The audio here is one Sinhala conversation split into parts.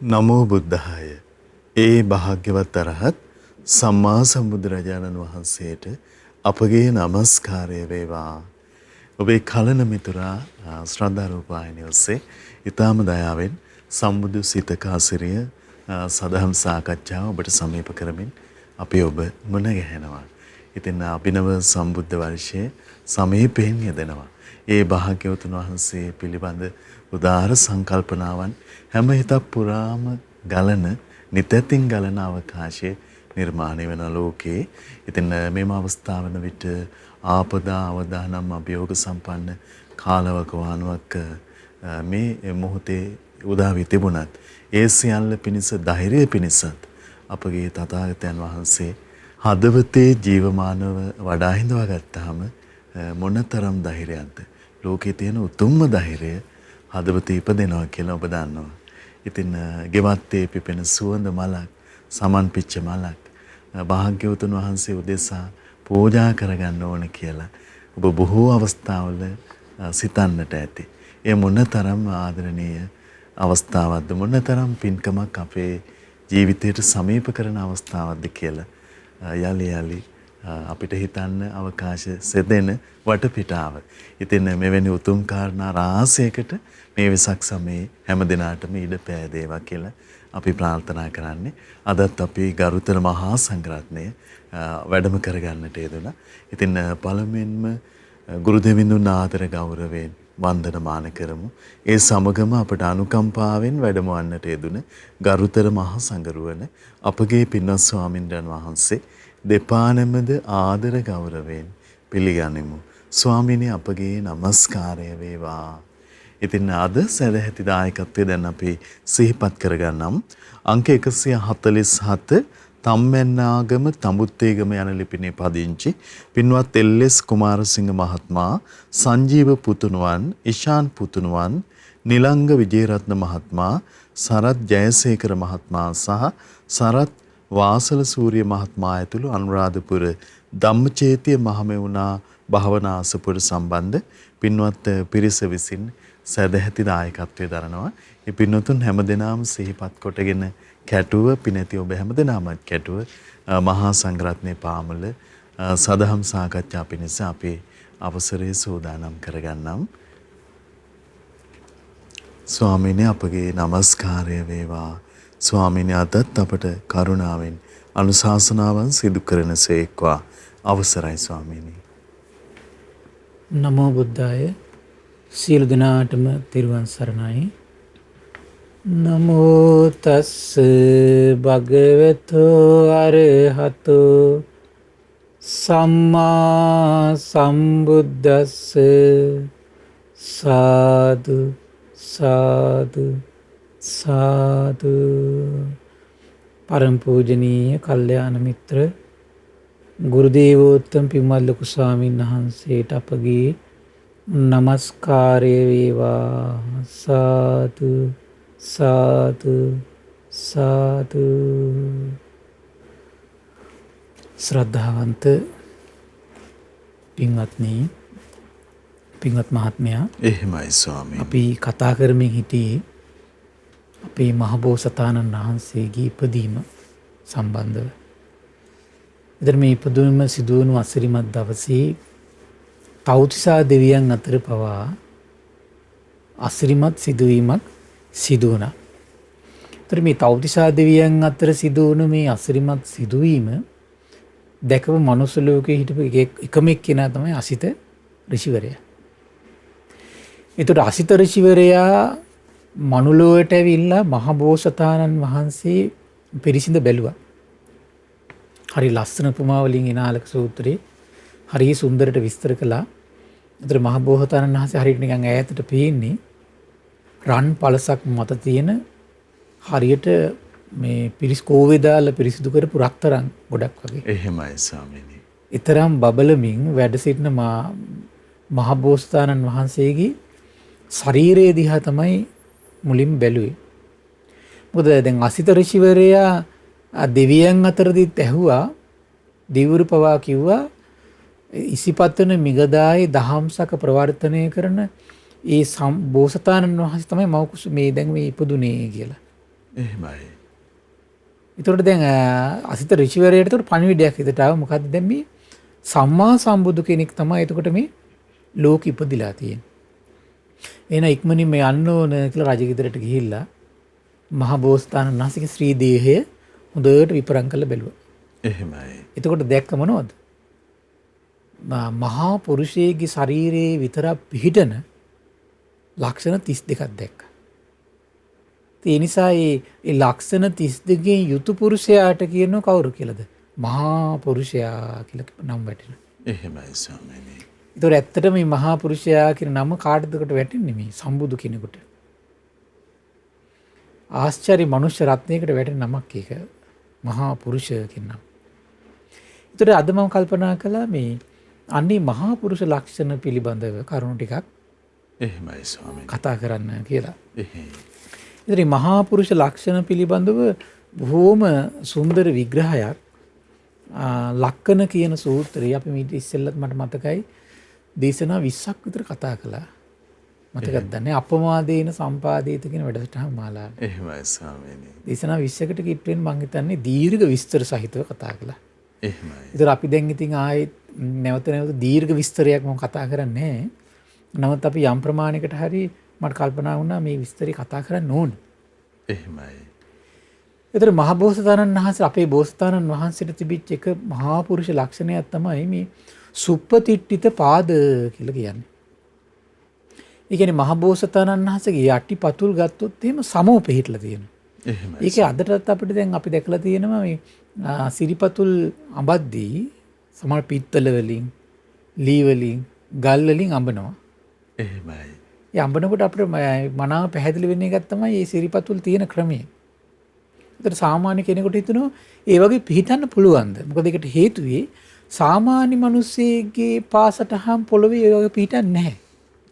නමෝ බුද්ධාය. ඒ භාග්‍යවත් අරහත් සම්මා සම්බුදුරජාණන් වහන්සේට අපගේ নমස්කාරය වේවා. ඔබේ කලන මිතුරා ශ්‍රද්ධා රූපවාහිනිය ඔස්සේ ඊටාම දයාවෙන් සම්බුදු සිතකාසිරිය සදහම් සාකච්ඡාව ඔබට සමීප කරමින් අපි ඔබ මුණ ගැහෙනවා. ඉතින් අභිනව සම්බුද්ධ වර්ෂයේ සමීපයෙන් යෙදෙනවා. ඒ භාග්‍යවතුන් වහන්සේ පිළිබඳ උදාාර සංකල්පනාවන් හැම හිතක් පුරාම ගලන නිතැතින් ගලන අවකාශයේ නිර්මාණය වෙන ලෝකේ. ඉතින් මේම අවස්ථාවන විට ආපදා අවදානම් අභියෝග සම්පන්න කාලවකවානුවක් මේ මොහොතේ උදා වී තිබුණත් ඒ සියල්ල පිණිස ධෛර්යය පිණිසත් අපගේ තථාගතයන් වහන්සේ හදවතේ ජීවමානව වඩා හිඳවා ගත්තාම මොනතරම් ධෛර්යයක්ද. ලෝකේ තියෙන උතුම්ම ධෛර්යය හදවතේ ඉපදෙනවා කියලා ඔබ දන්නවා. ඉතින් ගෙවත්තේ පිපෙන සුවඳ මලක්, සමන් පිච්ච මලක් භාග්‍යවතුන් වහන්සේ උදෙසා පූජා කරගන්න ඕන කියලා ඔබ බොහෝ අවස්ථාවල සිතන්නට ඇති. ඒ මොනතරම් ආදරණීය අවස්ථාවක්ද, මොනතරම් පින්කමක් අපේ ජීවිතයට සමීප කරන අවස්ථාවක්ද කියලා යලි යලි අපිට හිතන්න අවකාශ සෙදෙන වටපිටාව. ඉතින් මෙවැනි උතුම් කාරණා රාශියකට මේ වෙසක් සමයේ හැම දිනාටම ඉඩ පෑදේවා කියලා අපි ප්‍රාර්ථනා කරන්නේ. අදත් අපි ගරුතර මහා සංඝරත්නය වැඩම කරගන්නට යෙදුණා. ඉතින් පළමුවෙන්ම ගුරු දෙවිඳුන් ආදර ගෞරවයෙන් වන්දනමාන කරමු. ඒ සමගම අපට අනුකම්පාවෙන් වැඩමවන්නට යෙදුණ ගරුතර මහා සංඝරුවන අපගේ පින්වත් ස්වාමින්ද්‍රයන් වහන්සේ දෙපා නැමද ආදර ගෞරවයෙන් පිළිගනිමු. ස්වාමීනි, අපගේ নমස්කාරය වේවා. ඉතින් අද සදැහැති දායකත්වය දැන් අපි සිහිපත් කරගන්නම්. අංක 147 තම්මැන්නාගම තඹුත්තේගම යන ලිපිනේ පදිංචි පින්වත් එල්.එස්. කුමාරසිංහ මහත්මයා, සංජීව පුතුණුවන්, ඉෂාන් පුතුණුවන්, නිලංග විජේරත්න මහත්මයා, සරත් ජයසේකර මහත්මයා සහ සරත් වාසල සූරිය මහත්මයා ඇතුළු අනුරාධපුර ධම්මචේතිය මහමෙවුනා භාවනා අසපුර සම්බන්ධ පින්වත් පිරිස විසින් සදැහැති දායකත්වයේ දරනවා. මේ පින්වතුන් හැමදෙනාම සිහිපත් කොටගෙන කැටුව පිනැති ඔබ හැමදෙනාමත් කැටුව මහා සංඝරත්නයේ පාමුල සදහම් සාකච්ඡා පිණිස අපේ අවසරය සූදානම් කරගන්නම්. ස්වාමීනි, අපගේ নমස්කාරය වේවා. ස්වාමීනි, අදත් අපට කරුණාවෙන් අනුශාසනාවන් සිදු කරන සේක්වා. අවසරයි ස්වාමීනි. නමෝ බුද්ධාය. සියලු දෙනාටම තෙරුවන් සරණයි. නමෝ තස්ස භගවතෝ අරහතෝ සම්මා සම්බුද්දස්ස. සාදු සාදු සාදු. පරම පූජනීය කල්යාණ මිත්‍ර ගුරු දේවෝත්තම පින්වත් ලොකු ස්වාමීන් වහන්සේට අපගේ নমස්කාරය වේවා. සාදු සාදු සාදු. ශ්‍රද්ධාවන්ත පින්වත්නි, පින්වත් මහත්මයා, එහෙමයි ස්වාමීනි. අපි කතා කරමින් හිටියේ අපේ මහබෝසතාණන් වහන්සේගේ ඉපදීම සම්බන්ධව. එතන මේ ඉපදුම සිදුවනු අසිරිමත් දවසේ තව්තිසා දෙවියන් අතර පවා අසිරිමත් සිදුවීමක් සිදු වුණා. එතන මේ තව්තිසා දෙවියන් අතර සිදුවන මේ අසිරිමත් සිදුවීම දැකපු මනුස්ස ලෝකයේ හිටපු එකම එක්කෙනා තමයි අසිත ඍෂිවරයා. ඒතකොට අසිත ඍෂිවරයා මනුලොවට ඇවිල්ලා මහබෝසතාණන් වහන්සේ පිරිසිඳ බැලුවා. හරි ලස්සන උපමාවලින් ඉනාලක සූත්‍රයේ හරි සුන්දරට විස්තර කළා. ඒතර මහබෝසතාණන් වහන්සේ හරියට නිකන් ඈතට පේන්නේ රන් පළසක් මත තියෙන හරියට මේ පිරිස් කෝවේ දාලා පිරිසිදු කරපු රත්තරන් ගොඩක් වගේ. එහෙමයි ස්වාමීනි. ඊතරම් බබලමින් වැඩ සිටින මහබෝසතාණන් වහන්සේගේ ශරීරය දිහා තමයි මුලින් බැලුවේ. මොකද දැන් අසිත ඍෂිවරයා දෙවියන් අතරදිත් ඇහුවා, දෙවිවරු පවා කිව්වා ඉසිපතන මිගදායේ දහම්සක ප්‍රවර්තනය කරන ඒ බෝසතාණන් වහන්සේ තමයි මවකුස මේ දැන් මේ ඉපදුනේ කියලා. එහෙමයි. ඒතකොට දැන් අසිත ඍෂිවරයාට ඒතකොට පණිවිඩයක් හිතට ආව. මොකද්ද දැන් මේ සම්මා සම්බුදු කෙනෙක් තමයි එතකොට මේ ලෝක ඉපදිලා තියෙන්නේ. එහෙනම් ඉක්මනින් මේ යන්න ඕන කියලා රජගෙදරට ගිහිල්ලා මහ බෝසතාණන් වහන්සේගේ ශ්‍රී දේහය හොඳට විපරම් කරලා බැලුවා. එහෙමයි. එතකොට දැක්ක මොනවද? මහා පුරුෂයෙක්ගේ ශරීරයේ විතරක් පිහිටන ලක්ෂණ 32ක් දැක්කා. ඒ නිසා මේ ලක්ෂණ 32කින් යුතු පුරුෂයාට කියනවා කවුරු කියලාද? මහා පුරුෂයා කියලා නම් වැටෙනවා. එහෙමයි ස්වාමීනි. ඒතකොට ඇත්තටම මේ මහා පුරුෂයා කියන නම කාටදකට වැටෙන්නේ මේ සම්බුදු කෙනෙකුට. ආශ්චර්ය මනුෂ්‍ය රත්නයකට වැටෙන නමක් ඒක මහා පුරුෂ කියන නම. ඒතකොට අද මම කල්පනා කළා මේ අන්නේ මහා පුරුෂ ලක්ෂණ පිළිබඳව කරුණු ටිකක් එහෙමයි ස්වාමීනි. කතා කරන්න කියලා. එහෙයි. ඉතින් මහා පුරුෂ ලක්ෂණ පිළිබඳව බොහෝම සුන්දර විග්‍රහයක් ලක්කන කියන සූත්‍රය අපි මීට ඉස්සෙල්ලත් මට මතකයි දේශනා 20ක් විතර කතා කළා. මතකද දන්නේ අපමාදේන සම්පාදේත කියන වැඩසටහන මාලාව. එහෙමයි ස්වාමීනි. දේශනා 20කට කිට්ටුවෙන් මම හිතන්නේ දීර්ඝ විස්තර සහිතව කතා කළා. එහෙමයි. ඒතර අපි දැන් ඉතින් ආයේ නැවත දීර්ඝ විස්තරයක් මම කතා කරන්නේ නැහැ. නමුත් අපි යම් ප්‍රමාණයකට හරි මට කල්පනා වුණා මේ විස්තරي කතා කරන්න ඕන. එහෙමයි. ඒතර මහ බෝසතාණන් වහන්සේ අපේ බෝසතාණන් වහන්සේට තිබිච්ච එක මහා පුරුෂ ලක්ෂණයක් තමයි මේ සුප්පතිට්ඨිත පාද කියලා කියන්නේ. ඒ කියන්නේ මහ බෝසතාණන් වහන්සේගේ යටිපතුල් ගත්තොත් එහෙම සමව පිහිටලා තියෙනවා. එහෙමයි. ඒකේ අදටත් අපිට දැන් අපි දැකලා තියෙනවා මේ සිරිපතුල් අඹද්දී සමහර පිත්තල වලින්, ලී වලින්, ගල් වලින් අඹනවා. එහෙමයි. ඒ අඹනකොට අපිට මනාව පැහැදිලි වෙන එකක් තමයි මේ සිරිපතුල් තියෙන ක්‍රමය. ඒතර සාමාන්‍ය කෙනෙකුට හිතනවා ඒ වගේ පිහිටන්න පුළුවන්ද? මොකද ඒකට හේතුවේ සාමාන්‍ය මිනිස්සෙගේ පාසටහන් පොළවේ ඒ වගේ පිහිටන්නේ නැහැ.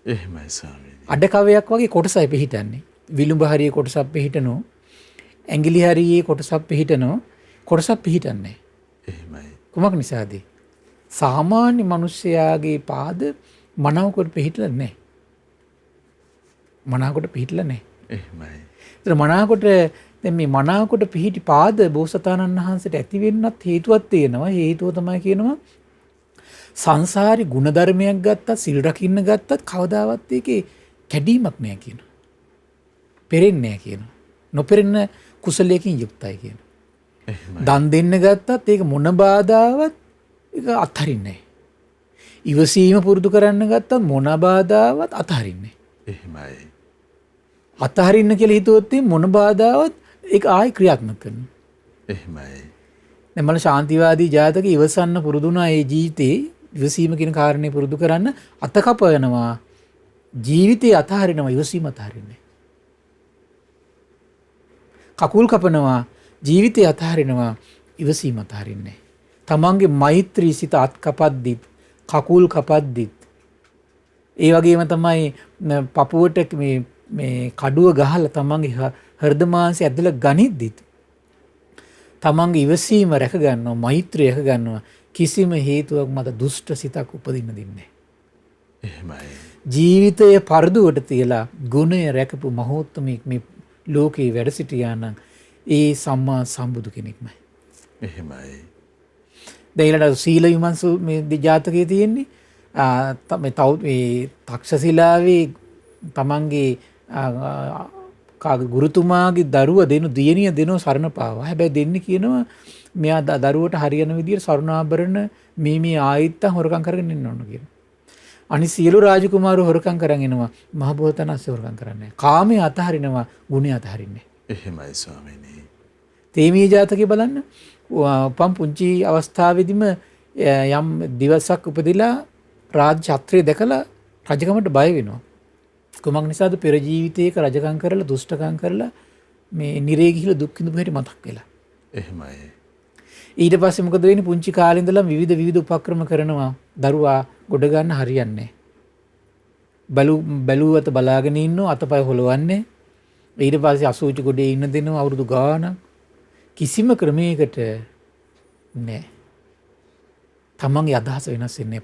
එහෙමයි ස්වාමීනි. අඩ කවයක් වගේ කොටසයි පිහිටන්නේ. විලුඹ හරියේ කොටසක් පිහිටනෝ, ඇඟිලි හරියේ කොටසක් පිහිටනෝ, කොටසක් පිහිටන්නේ. එහෙමයි. කුමක් නිසාද? සාමාන්‍ය මිනිස්යාගේ පාද මනාවකට පිහිටලා නැහැ. මනාවකට පිහිටලා නැහැ. එහෙමයි. ඒතර මනාවකට දැන් මේ මනාවකට පිහිටි පාද බෝසතාණන් වහන්සේට ඇති වෙන්නත් හේතුවක් තියෙනවා. හේතුව තමයි කියනවා සංසාරි ගුණධර්මයක් ගත්තත් සිල් රකින්න ගත්තත් කවදාවත් ඒකේ කැඩීමක් නැහැ කියනවා. පෙරෙන්නේ නැහැ කියනවා. නොපෙරෙන කුසලයකින් යුක්තයි කියනවා. එහෙමයි. දන් දෙන්න ගත්තත් ඒක මොන බාධාවත් ඒක අත්හරින්නේ නැහැ. ඉවසීම පුරුදු කරන්න ගත්තත් මොන බාධාවත් අත්හරින්නේ නැහැ. එහෙමයි. අත්හරින්න කියලා හිතුවොත් මොන බාධාවත් ඒක ආයි ක්‍රියාත්මක කරනවා. එහෙමයි. දැන් මම ශාන්තිවාදී ජාතක ඉවසන්න පුරුදු වුණා ඒ ජීවිතේ ඉවසීම කියන කාරණේ පුරුදු කරන්න අත කපනවා. ජීවිතේ අතහරිනවා ඉවසීම අතහරින්නේ. කකුල් කපනවා ජීවිතේ අතහරිනවා ඉවසීම අතහරින්නේ. තමන්ගේ මෛත්‍රී සිත අත් කපද්දිත් කකුල් කපද්දිත් ඒ වගේම තමයි පපුවට මේ කඩුව ගහලා තමන්ගේ හෘද මාංශය ඇදලා ගනිද්දිත් තමන්ගේ ඉවසීම රැක ගන්නවා මෛත්‍රිය රැක ගන්නවා කිසිම හේතුවක් මත දුෂ්ට සිතක් උපදින්න දෙන්නේ එහෙමයි. ජීවිතය පරදුවට තියලා ගුණය රැකපු මහෝත්තමෙක් මේ ලෝකේ වැඩ සිටියා නම් ඒ සම්මා සම්බුදු කෙනෙක්මයි. එහෙමයි. දැන් සීල විමර්ශ මේ ජාතකයේ තියෙන්නේ මේ තක්ෂශිලාවේ තමන්ගේ ගුරුතුමාගේ දරුව දියණිය දෙනව සරණ පාවා. හැබැයි දෙන්නේ කියනවා මෙයා දරුවට හරියන විදියට සරුණාභරණ මේ ආයිත්ත හොරකම් කරගෙන ඉන්න ඕන කියනවා. අනිත් සියලු රාජකුමාරෝ හොරකම් කරන් එනවා. මහ බෝසතාණන්සේ හොරකම් කරන්නේ නැහැ. කාමයේ අතහරිනවා, ගුණය අතහරින්නේ. එහෙමයි ස්වාමීනි. තේමී ජාතකේ බලන්න. උපම් පුංචි අවස්ථාවේදීම යම් දිවසක් උපදිලා රාජ ඡත්‍රය දැකලා රජකමට බය වෙනවා. කුමක් නිසාද? පෙර ජීවිතයක රජකම් කරලා දුෂ්ටකම් කරලා මේ නිරේ ගිහිලා දුක් විඳපු හැටි මතක් වෙලා. එහෙමයි. ඊට පස්සේ මොකද වෙන්නේ? පුංචි කාලේ ඉඳලා විවිධ උපක්‍රම කරනවා. දරුවා ගොඩ ගන්න හරියන්නේ නැහැ. බැලුවත බලාගෙන ඉන්නෝ අතපය හොලවන්නේ. ඊට පස්සේ අසූචි ගොඩේ ඉන්න දෙනවා අවුරුදු ගාණක්. කිසිම ක්‍රමයකට නෑ. තමන්ගේ අදහස වෙනස් වෙන්නේ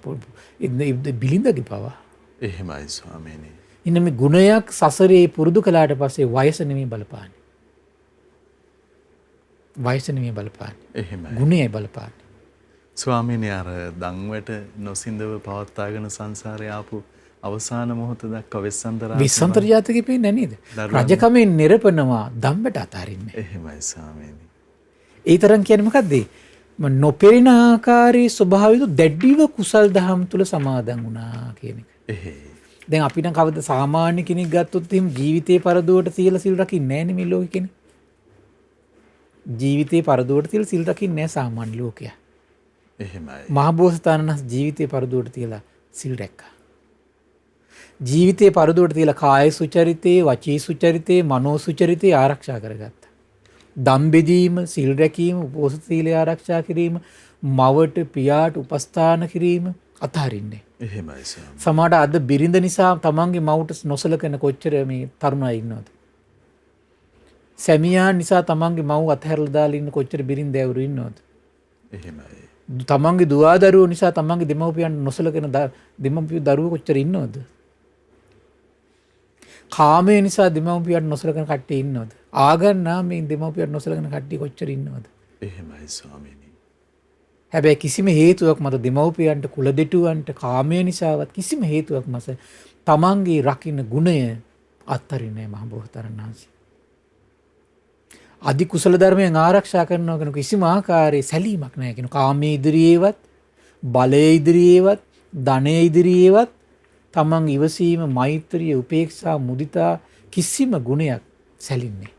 නැහැ. බිලිඳගේ පවා. එහෙමයි ස්වාමීනි. ඉන්න මේ ගුණයක් සසරේ පුරුදු කළාට පස්සේ වයස නෙමෙයි බලපාන්නේ. වයස නෙමෙයි බලපාන්නේ. එහෙමයි. ගුණයයි බලපාන්නේ. ස්වාමීනි අර දන්වට නොසිඳව පවත්වාගෙන සංසාරේ ආපු අවසාන මොහොත දක්වා වෙස්සන්තරා විස්සන්තර ජාතකෙ පේන්නේ නේද? රජකමෙන් නිරපනවා දම්බට අතාරින්නේ. එහෙමයි ස්වාමීනි. ඒ තරම් කියන්නේ මොකද්ද? නොපෙරෙන ආකාරයේ ස්වභාවය දැඩිව කුසල් දහම් තුල සමාදන් වුණා කියන එක. එහෙයි. දැන් අපි නම් කවද සාමාන්‍ය කෙනෙක් ගත්තොත් එහෙම ජීවිතේ පරදුවට තියලා සිල් රකින්නේ නැහැ නේ මේ ලෝකෙ කෙනෙක්. ජීවිතේ පරදුවට තියලා සිල් රකින්නේ නැහැ සාමාන්‍ය ලෝකයා. එහෙමයි. මහබෝසතාණන් ජීවිතේ පරදුවට තියලා සිල් රැක්කා. ජීවිතේ පරදුවට තියලා කාය සුචරිතේ, වචී සුචරිතේ, මනෝ සුචරිතේ ආරක්ෂා කරගත්තා. දම් බෙදීම, සිල් රැකීම, උපෝසථ සීලය ආරක්ෂා කිරීම, මවට පියාට උපස්ථාන කිරීම අතහරින්නේ. එහෙමයි ස්වාමී. සමහරට අද බිරිඳ නිසා තමන්ගේ මවට නොසලකන කොච්චර මේ තරුණ අය ඉන්නවද? සැමියා නිසා තමන්ගේ මව් අතහැරලා දාලා ඉන්න කොච්චර බිරිඳ ඇවුරු ඉන්නවද? එහෙමයි. තමන්ගේ දුවා දරුවෝ නිසා තමන්ගේ දෙමව්පියන් නොසලකන දෙමව්පිය දරුවෝ කොච්චර ඉන්නවද? කාමයේ නිසා දෙමව්පියන් නොසලකන කට්ටිය ඉන්නවද? ආගම් නාමයෙන් දෙමව්පියන් නොසලකන කට්ටිය කොච්චර ඉන්නවද? එහෙමයි ස්වාමීනි. හැබැයි කිසිම හේතුවක් මත දෙමව්පියන්ට කුල දෙටුවන්ට කාමය නිසාවත් කිසිම හේතුවක් මත තමන්ගේ රකින්න ගුණය අත්තරින්නේ නැහැ මහබෝසතාණන් වහන්සේ. අධි කුසල ධර්මයෙන් ආරක්ෂා කරනවා කියන කිසිම ආකාරයේ සැලීමක් නැහැ කියන කාමයේ ඉදිරියේවත් බලයේ ඉදිරියේවත් ධනයේ ඉදිරියේවත් තමන් ඉවසීම මෛත්‍රිය උපේක්ෂා මුදිතා කිසිම ගුණයක් සැලින්නේ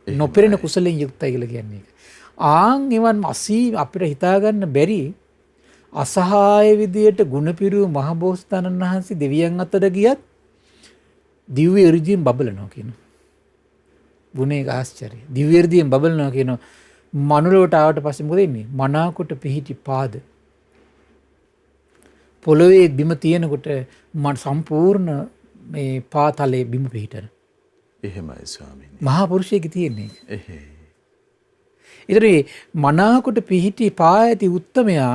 නොපෙරෙන කුසලෙන් යුක්තයි කියලා කියන්නේ. ආන් එවන් අපිට හිතාගන්න බැරි අසහාය විදියට ගුණපිරූ මහබෝසතාණන් වහන්සේ දෙවියන් අතර ගියත් දිව්‍ය එර්ජියෙන් බබලනවා කියනවා. ගුණේ ආශ්චර්ය. දිව්‍ය එර්ජියෙන් බබලනවා කියනවා. මනුලොවට ආවට පස්සේ මොකද වෙන්නේ? මනාකොට පිහිටි පාද පොළොවේ බිම තියෙනකොට සම්පූර්ණ මේ පාතලේ බිම පිහිටන. එහෙමයි ස්වාමීනි. මහා පුරුෂයෙක් තියෙන්නේ. එහෙයි. ඉතින් මනාකොට පිහිටි පා ඇති උත්තමයා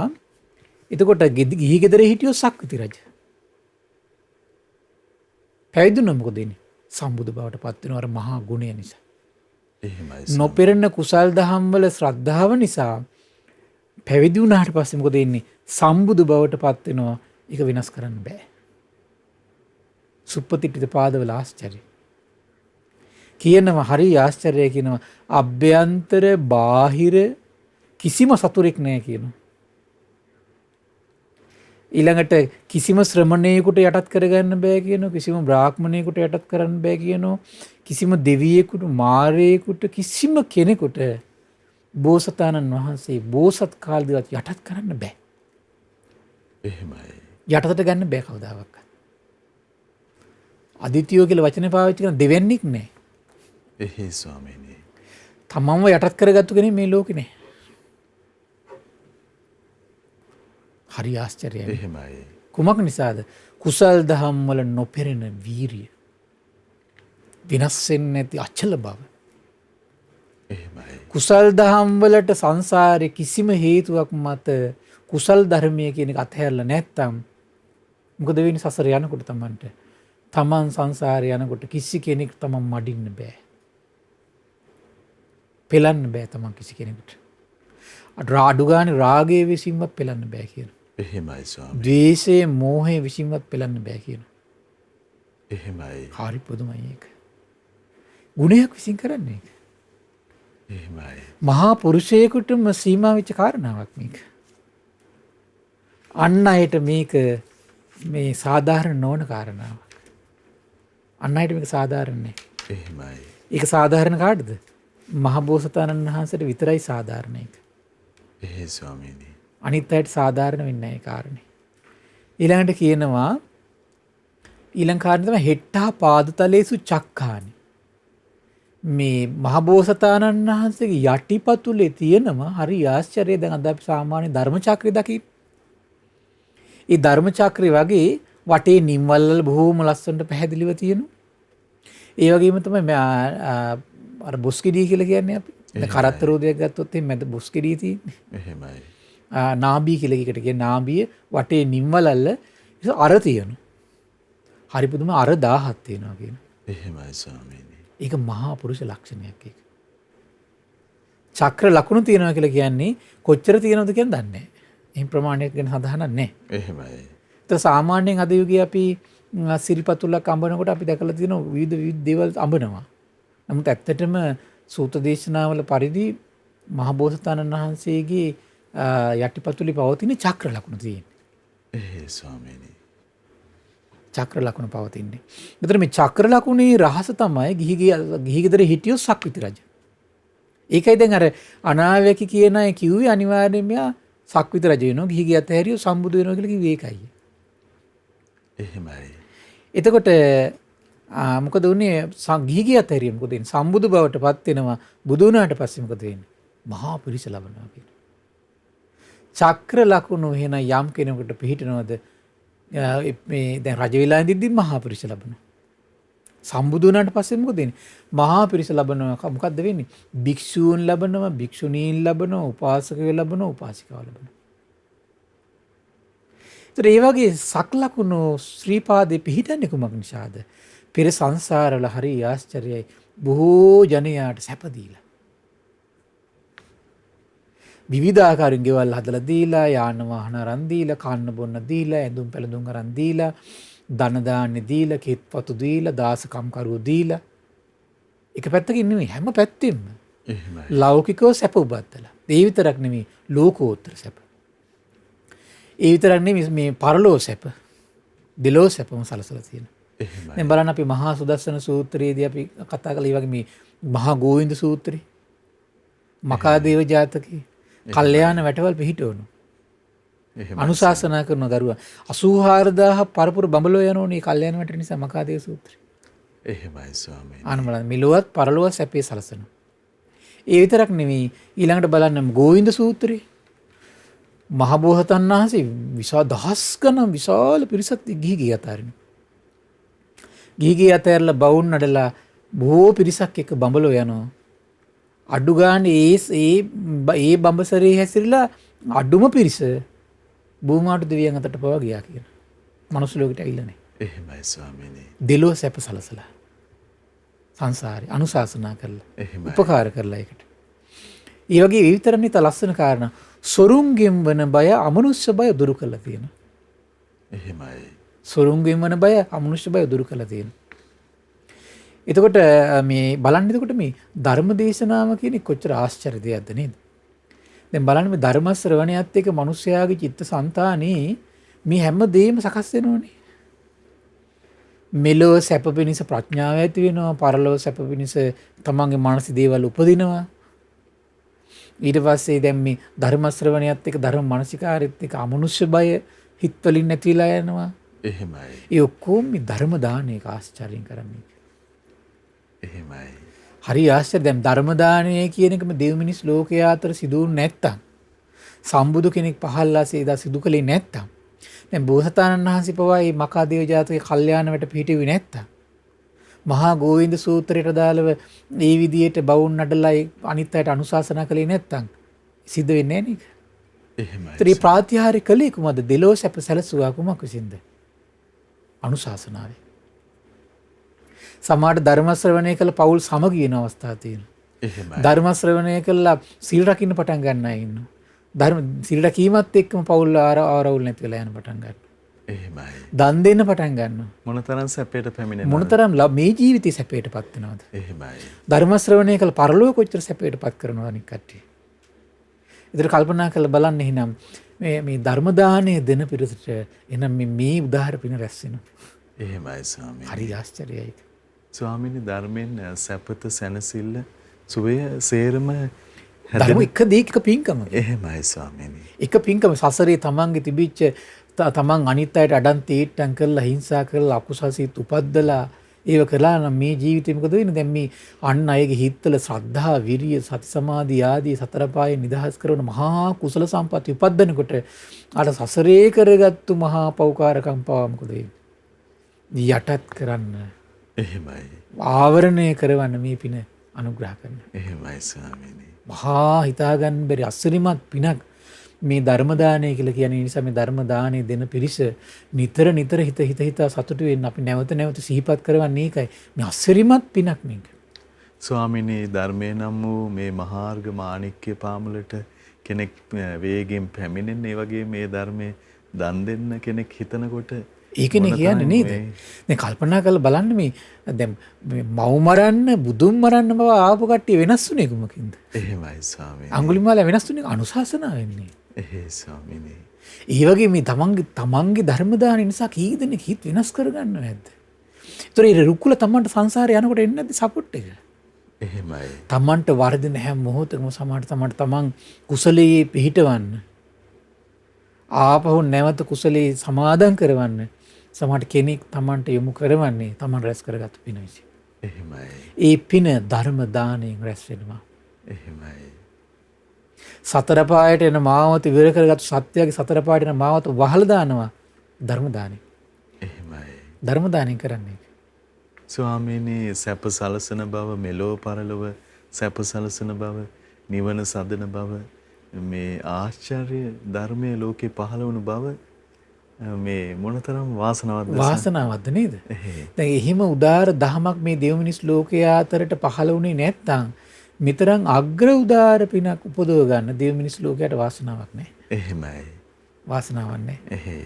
එතකොට ගිහි ගෙදර හිටියෝ සක්විති රජ. පැවිදුණා මොකද වෙන්නේ? සම්බුදු බවට පත් වෙන අර මහා ගුණය නිසා. එහෙමයි. නොපෙරෙන කුසල් දහම් වල ශ්‍රද්ධාව නිසා පැවිදි වුණාට පස්සේ මොකද වෙන්නේ? සම්බුදු බවට පත් වෙනවා. ඒක වෙනස් කරන්න බෑ. සුප්පතිට්ඨිත පාදවල ආශ්චර්යය. කියනවා හරි ආශ්චර්යය කියනවා අභ්‍යන්තර බාහිර කිසිම සතුරෙක් නැහැ කියනවා. ඊළඟට කිසිම ශ්‍රමණයෙකුට යටත් කරගන්න බෑ කියනවා. කිසිම බ්‍රාහ්මණයෙකුට යටත් කරන්න බෑ කියනවා. කිසිම දෙවියෙකුට මාරයෙකුට කිසිම කෙනෙකුට බෝසතාණන් වහන්සේ බෝසත් කාලෙදිවත් යටත් කරන්න බෑ. එහෙමයි. යටතට ගන්න බෑ කවදාවත්. අදිතියෝ කියලා වචනේ පාවිච්චි කරන දෙවන්නේක් නෑ. එහෙයි ස්වාමීනි. තමන්ව යටත් කරගත්තු කෙනෙක් මේ ලෝකේ නෑ. හරි ආශ්චර්යයි. එහෙමයි. කුමක් නිසාද? කුසල් දහම් වල නොපෙරෙන වීරිය. විනාශ වෙන්නේ නැති අචල බව. එහෙමයි. කුසල් දහම් වලට සංසාරේ කිසිම හේතුවක් මත කුසල් ධර්මයේ කියන එක අත්හැරලා නැත්තම් මොකද වෙන්නේ? සසර යනකොට තමන් සංසාරේ යනකොට කිසි කෙනෙක් තමන් මඩින්න බෑ. පෙලන්න බෑ තමන් කිසි කෙනෙකුට. අඩු ගානේ රාගයේ විසින්වත් පෙලන්න බෑ කියන. එහෙමයි ස්වාමී. ද්වේෂයේ මෝහයේ විසින්වත් පෙලන්න බෑ කියන. එහෙමයි. හරි පුදුමයි ඒක. ගුණයක් විසින් කරන්නේ ඒක. එහෙමයි. මහා පුරුෂයෙකුටම සීමා වෙච්ච කාරණාවක් මේක. අන් අයට මේක මේ සාධාරණ නොවන කාරණාවක්. අන් අයට මේක සාධාරණ නෑ. එහෙමයි. ඒක සාධාරණ කාටද? මහබෝසතාණන් වහන්සේට විතරයි සාධාරණ ඒක. එහෙයි ස්වාමීනි. අනිත් අයට සාධාරණ වෙන්නේ නැහැ ඒ කාරණේ. ඊළඟට කියනවා ඊළඟ කාරණේ තමයි හෙට්ටා පාදතලේසු චක්ඛානි. මේ මහබෝසතාණන් වහන්සේගේ යටිපතුලේ තියෙනවා හරි ආශ්චර්යයි. දැන් අද අපි සාමාන්‍ය ධර්ම චක්‍රය දකින්න. ඒ ධර්ම චක්‍රය වගේ වටේ නිම්වල වල බොහොම ලස්සනට පැහැදිලිව තියෙනවා. ඒ වගේම තමයි අර බොස්කෙඩිය කියලා කියන්නේ අපි. දැන් කරත්ත රෝදයක් ගත්තොත් එහෙනම් මැද බොස්කෙඩිය තියෙන්නේ. එහෙමයි. නාභිය කියලා එකට කියන නාභිය වටේ නිම්වලල්ල අර තියෙනවා. හරි පුදුම අර 1000ක් තියෙනවා කියන. එහෙමයි ස්වාමීනි. ඒක මහා පුරුෂ ලක්ෂණයක් ඒක. චක්‍ර ලකුණු තියෙනවා කියලා කියන්නේ කොච්චර තියෙනවද කියන දන්නේ නැහැ. එහෙම ප්‍රමාණයක් ගැන සඳහනක් නැහැ. එහෙමයි. ඒත් සාමාන්‍යයෙන් අද යුගයේ අපි සිරිපතුලක් අඹනකොට අපි දැකලා තියෙනවා විවිධ දේවල් අඹනවා. නමුත් ඇත්තටම සූත්‍ර දේශනාවල පරිදි මහබෝසතාණන් වහන්සේගේ යටිපතුලේ පවතින චක්‍ර ලකුණු තියෙන්නේ. ස්වාමීනි. චක්‍ර ලකුණු පවතින්නේ. මෙතන මේ චක්‍ර ලකුණේ රහස තමයි ගිහි ගෙදර හිටියොත් සක්විති රජ. ඒකයි දැන් අර අනාවැකි කියන අය කිව්වේ අනිවාර්යයෙන්ම මෙයා සක්විති රජ වෙනවා. ගිහි ගේ අතහැරියොත් සම්බුදු වෙනවා කියලා කිව්වේ ඒකයි. එහෙමයි. එතකොට මොකද උනේ ගිහි ගේ අතහැරිය මොකද වෙන්නේ? සම්බුදු බවට පත් වෙනවා. බුදු වුණාට පස්සේ මොකද වෙන්නේ? මහා පිරිස ලබනවා කියන. චක්‍ර ලකුණු වෙන යම් කෙනෙකුට පිළිහිටනවද මේ දැන් රජ වෙලා ඉඳිද්දි මහා පිරිස ලබනවා. සම්බුදු වුණාට පස්සේ මොකද වෙන්නේ? මහා පිරිස ලබනවා. මොකද්ද වෙන්නේ? භික්ෂූන් ලබනවා, භික්ෂුණීන් ලබනවා, උපාසකයෝ ලබනවා, උපාසිකාව ලබනවා. ඒතර ඒ වගේ සක්ලකුණු ශ්‍රීපාදේ පිහිටන්නේ කුමක් නිසාද? පෙර සංසාරවල හරි ආශ්චර්යයි. බොහෝ ජනයාට සැප දීලා. විවිධාකාරයෙන් ගෙවල් හදලා දීලා, යාන වාහන අරන් දීලා, කන්න බොන්න දීලා, ඇඳුම් පැළඳුම් අරන් දීලා, ධන දාන්නේ දීලා, කෙත්පතු දීලා, දාසකම් කරුවෝ දීලා. එක පැත්තකින් නෙමෙයි හැම පැත්තෙම. එහෙමයි. ලෞකිකව සැප උබත්තලා. ඒ විතරක් නෙමෙයි ලෝකෝත්තර සැප. ඒ විතරක් නෙමෙයි මේ පරලෝ සැප. දෙලෝ සැපම සලසලා තියෙනවා. එහෙමයි. දැන් බලන්න අපි මහා සුදස්සන සූත්‍රයේදී අපි කතා කළා වගේ මේ මහා ගෝවින්ද සූත්‍රය. මකාදේව ජාතකේ කල්යාණ වැටවල් පිහිටවනු. අනුශාසනා කරන දරුවා 84000 පරපුර බඹලෝ යනෝනේ කල්යාණ වැට නිසා මකාදේව සූත්‍රය. එහෙමයි ස්වාමීනි. අනුමලන් මෙලොවත් පරලොවත් සැපේ සලසන. ඒ විතරක් නෙමෙයි ඊළඟට බලන්න ගෝවින්ද සූත්‍රය. මහබෝසතන් වහන්සේ විශාල දහස් ගණන් විශාල පිරිසක් ගිහි අතරින්. ගිහි අතරලා බවුන් නඩලා බොහෝ පිරිසක් එක්ක බඹලෝ යනවා. අඩු ගානේ ඒ බඹසරේ හැසිරලා අඩුම පිරිස භූමාට දෙවියන් අතට පවා ගියා කියන. මනුස්ස ලෝකෙට ඇවිල්ලා නැහැ. එහෙමයි ස්වාමීනි. දෙලෝ සැප සලසලා. සංසාරේ අනුශාසනා කරලා. එහෙමයි. උපකාර කරලා ඒකට. ඒ වගේ විතරනේ තලස්සන කාරණා. සොරුන්ගෙන් වන බය අමනුෂ්‍ය බය දුරු කරලා තියෙනවා. එහෙමයි. සොරුන්ගෙන් වන බය අමනුෂ්‍ය බය දුරු කරලා තියෙනවා. එතකොට මේ බලන්න එතකොට මේ ධර්ම දේශනාව කියන්නේ කොච්චර ආශ්චර්ය දෙයක්ද නේද? දැන් බලන්න මේ ධර්ම ශ්‍රවණයත් එක්ක මිනිස්යාගේ චිත්තසංතානේ මේ හැම දෙයක්ම සකස් වෙනවනේ. මෙලොව සැප පිණිස ප්‍රඥාව ඇති වෙනවා, පරලොව සැප පිණිස තමන්ගේ මානසික දේවල් උපදිනවා. ඊට පස්සේ දැන් මේ ධර්ම ශ්‍රවණයත් එක්ක ධර්ම මානසිකාරයත් එක්ක අමනුෂ්‍ය බය හිතවලින් නැතිලා යනවා. එහෙමයි. ඒ ඔක්කොම මේ ධර්ම දානයක ආශ්චර්යයෙන් කරන්නේ. එහෙමයි. හරි ආශ්චර්ය. දැන් ධර්ම දානය කියන එකම දෙව් මිනිස් ලෝකයා අතර සිදුවුනේ නැත්තම්, සම්බුදු කෙනෙක් පහළලා සේදා සිදු කළේ නැත්තම්, දැන් බෝසතාණන් වහන්සේ පවා මේ මකාදේව ජාතකයේ කල්යාණ වැට පිහිටුවේ නැත්තම්, මහා ගෝවින්ද සූත්‍රයට දාලව මේ විදියට බවුන් නඩලා අනිත් අයට අනුශාසනා කළේ නැත්තම් සිද්ධ වෙන්නේ නැහැ නේද? එහෙමයි. ත්‍රි ප්‍රාතිහාර්ය කලේ කුමද? දෙලෝ සැප සැලසුවා කුමක් විසින්ද? අනුශාසනාවේ. සමහරට ධර්ම ශ්‍රවණය කළ පෞල් සමගි වෙන අවස්ථා තියෙනවා. එහෙමයි. ධර්ම ශ්‍රවණය කළා සීල් රකින්න පටන් ගන්න අය ඉන්නවා. ධර්ම සීල් රැකීමත් එක්කම පෞල් ආරවුල් නැති වෙලා යන පටන් ගන්නවා. එහෙමයි. දන් දෙන්න පටන් ගන්නවා. මොනතරම් සැපයට පැමිණෙනවද? මොනතරම් මේ ජීවිතේ සැපයටපත් වෙනවද? එහෙමයි. ධර්ම ශ්‍රවණය කළ පරලෝක කොච්චර සැපයටපත් කරනවද අනික් කට්ටිය. ඒතර කල්පනා කරලා බලන්න එහෙනම් මේ ධර්ම දාණය දෙන පිරිසට එහෙනම් මේ උදාහර පින රැස් වෙනවා. එහෙමයි ස්වාමීනි. හරි ආශ්චර්යයි. ස්වාමීනි ධර්මයෙන් සැපත සැනසෙල්ල සුවය සේරම ධර්ම එක දෙයක පින්කම. එහෙමයි ස්වාමීනි. එක පින්කම සසරේ තමන්ගේ තිබිච්ච තමන් අනිත් අයට අඩන් තීට්ටම් කරලා හිංසා කරලා අකුසල් සිත් උපද්දලා ඒව කළා නම් මේ ජීවිතේ මොකද වෙන්නේ? දැන් මේ අන් අයගේ හිතවල ශ්‍රද්ධා, විරිය, සති සමාධි ආදී සතර පායෙන් නිදහස් කරන මහා කුසල සම්පatti උපද්දනකොට අර සසරේ කරගත්තු මහා පෞකාරකම් පවා මොකද වෙන්නේ? යටත් කරන්න. එහෙමයි. ආවරණය කරවන්න මේ පින අනුග්‍රහ කරන. එහෙමයි ස්වාමීනි. මහා හිතාගන්න බැරි අසිරිමත් පිනක් මේ ධර්ම දානය කියලා කියන නිසා මේ ධර්ම දානය දෙන පිරිස නිතර හිත සතුටු වෙන්න අපි නැවත සිහිපත් කරවන්නේ ඒකයි. මේ අසිරිමත් පිනක් මේක. ස්වාමිනී ධර්මයේ නම් වූ මේ මහාර්ග මාණික්‍ය පාමුලට කෙනෙක් වේගෙන් පැමිණෙන ඒ වගේ මේ ධර්මයේ දන් දෙන්න කෙනෙක් හිතනකොට ඒකනේ කියන්නේ නේද? දැන් කල්පනා කරලා බලන්න මේ දැන් මව් මරන්න බුදුන් මරන්න බව ආපු කට්ටිය වෙනස් වුණේ කොමකින්ද? එහෙමයි ස්වාමීනි. අඟුලිමාල වෙනස් වුණේ අනුශාසනාවෙන්නේ. එහෙයි ස්වාමීනි. ඒ වගේ මේ තමන්ගේ ධර්ම දාන නිසා කී දෙනෙක් හිත වෙනස් කරගන්නව නැද්ද? ඒතර ඒ රුකුල තමන්ට සංසාරේ යනකොට එන්නේ නැද්ද සපෝට් එක? එහෙමයි. තමන්ට වර්ධන හැම මොහොතකම සමහරට තමන් කුසලයේ පිහිටවන්න. ආපහු නැවත කුසලයේ සමාදන් කරවන්න. සමහරට කෙනෙක් තමන්ට යොමු කරවන්නේ තමන් රැස් කරගත් පින විසින්. එහෙමයි. ඒ පින ධර්ම දාණයෙන් රැස් වෙනවා. එහෙමයි. සතර පායට එන මාවත විර කරගත් සත්‍යයේ සතර පායට එන මාවත වහලා දානවා ධර්ම දාණයෙන්. එහෙමයි. ධර්ම දාණයෙන් කරන්නේ. ස්වාමීනි සැප සලසන බව මෙලෝ පරලොව සැප සලසන බව නිවන සදන බව මේ ආශ්චර්ය ධර්මයේ ලෝකේ පහළ වුණු බව මේ මොනතරම් වාසනාවක්ද නේද? දැන් එහිම උදාර දහමක් මේ දෙව් මිනිස් ලෝකයා අතරට පහළ වුණේ නැත්නම් මෙතරම් අග්‍ර උදාර පිනක් උපදව ගන්න දෙව් මිනිස් ලෝකයට වාසනාවක් නැහැ. එහෙමයි. වාසනාවක් නැහැ. එහෙයි.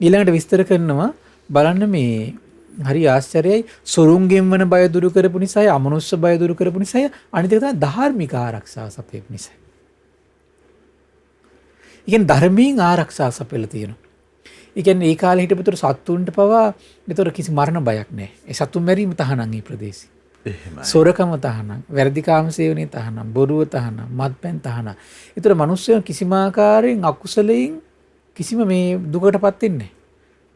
ඊළඟට විස්තර කරනවා බලන්න මේ හරි ආශ්චර්යයි සොරුන්ගෙන් වන බය දුරු කරපු නිසායි අමනුෂ්‍ය බය දුරු කරපු නිසායි අනිත් එක තමයි ධාර්මික ආරක්ෂාව සපයපු නිසා. ඉතින් ධර්මයෙන් ආරක්ෂා සපයලා තියෙනවා. ඒ කියන්නේ ඒ කාලේ හිටපුතර සත්තුන්ට පවා ඒතර කිසි මරණ බයක් නැහැ. ඒ සත්තුන් මැරීම තහනම් මේ ප්‍රදේශේ. එහෙමයි. සොරකම තහනම්, වැරදි කාම සේවනයේ තහනම්, බොරුව තහනම්, මත්පැන් තහනම්. ඒතර මිනිස්සු කිසිම ආකාරයෙන් අකුසලයෙන් කිසිම මේ දුකටපත් වෙන්නේ නැහැ.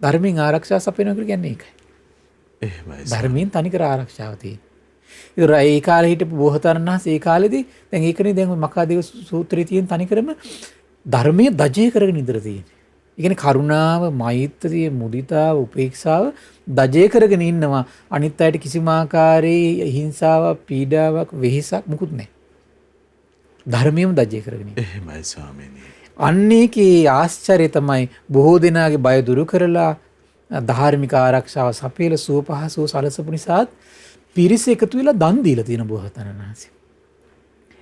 ධර්මයෙන් ආරක්ෂා සපයනවා කියන්නේ ඒකයි. එහෙමයි. ධර්මයෙන් තනිකර ආරක්ෂාව තියෙනවා. ඒතර ඒ කාලේ හිටපු බෝසතාණන් වහන්සේ ඒ කාලේදී දැන් ඒකනේ දැන් මකාදේව සූත්‍රයේ තියෙන තනිකරම ධර්මයේ දජය කරගෙන ඉඳලා තියෙන්නේ. ඒ කියන්නේ කරුණාව, මෛත්‍රිය, මුදිතාව, උපේක්ෂාව දජය කරගෙන ඉන්නවා. අනිත් අයට කිසිම ආකාරයේ හිංසාවක්, පීඩාවක්, වෙහෙසක් මුකුත් නැහැ. ධර්මයෙන් දජය කරගෙන ඉන්නවා. එහෙමයි ස්වාමීනි. අන්නේකේ ආශ්චර්යය තමයි බොහෝ දෙනාගේ බය දුරු කරලා ධාර්මික ආරක්ෂාව සපයල සුව පහසුව සලසපු නිසාත් පිරිස එකතු වෙලා දන් දීලා තියෙන බෝසතාණන් වහන්සේ.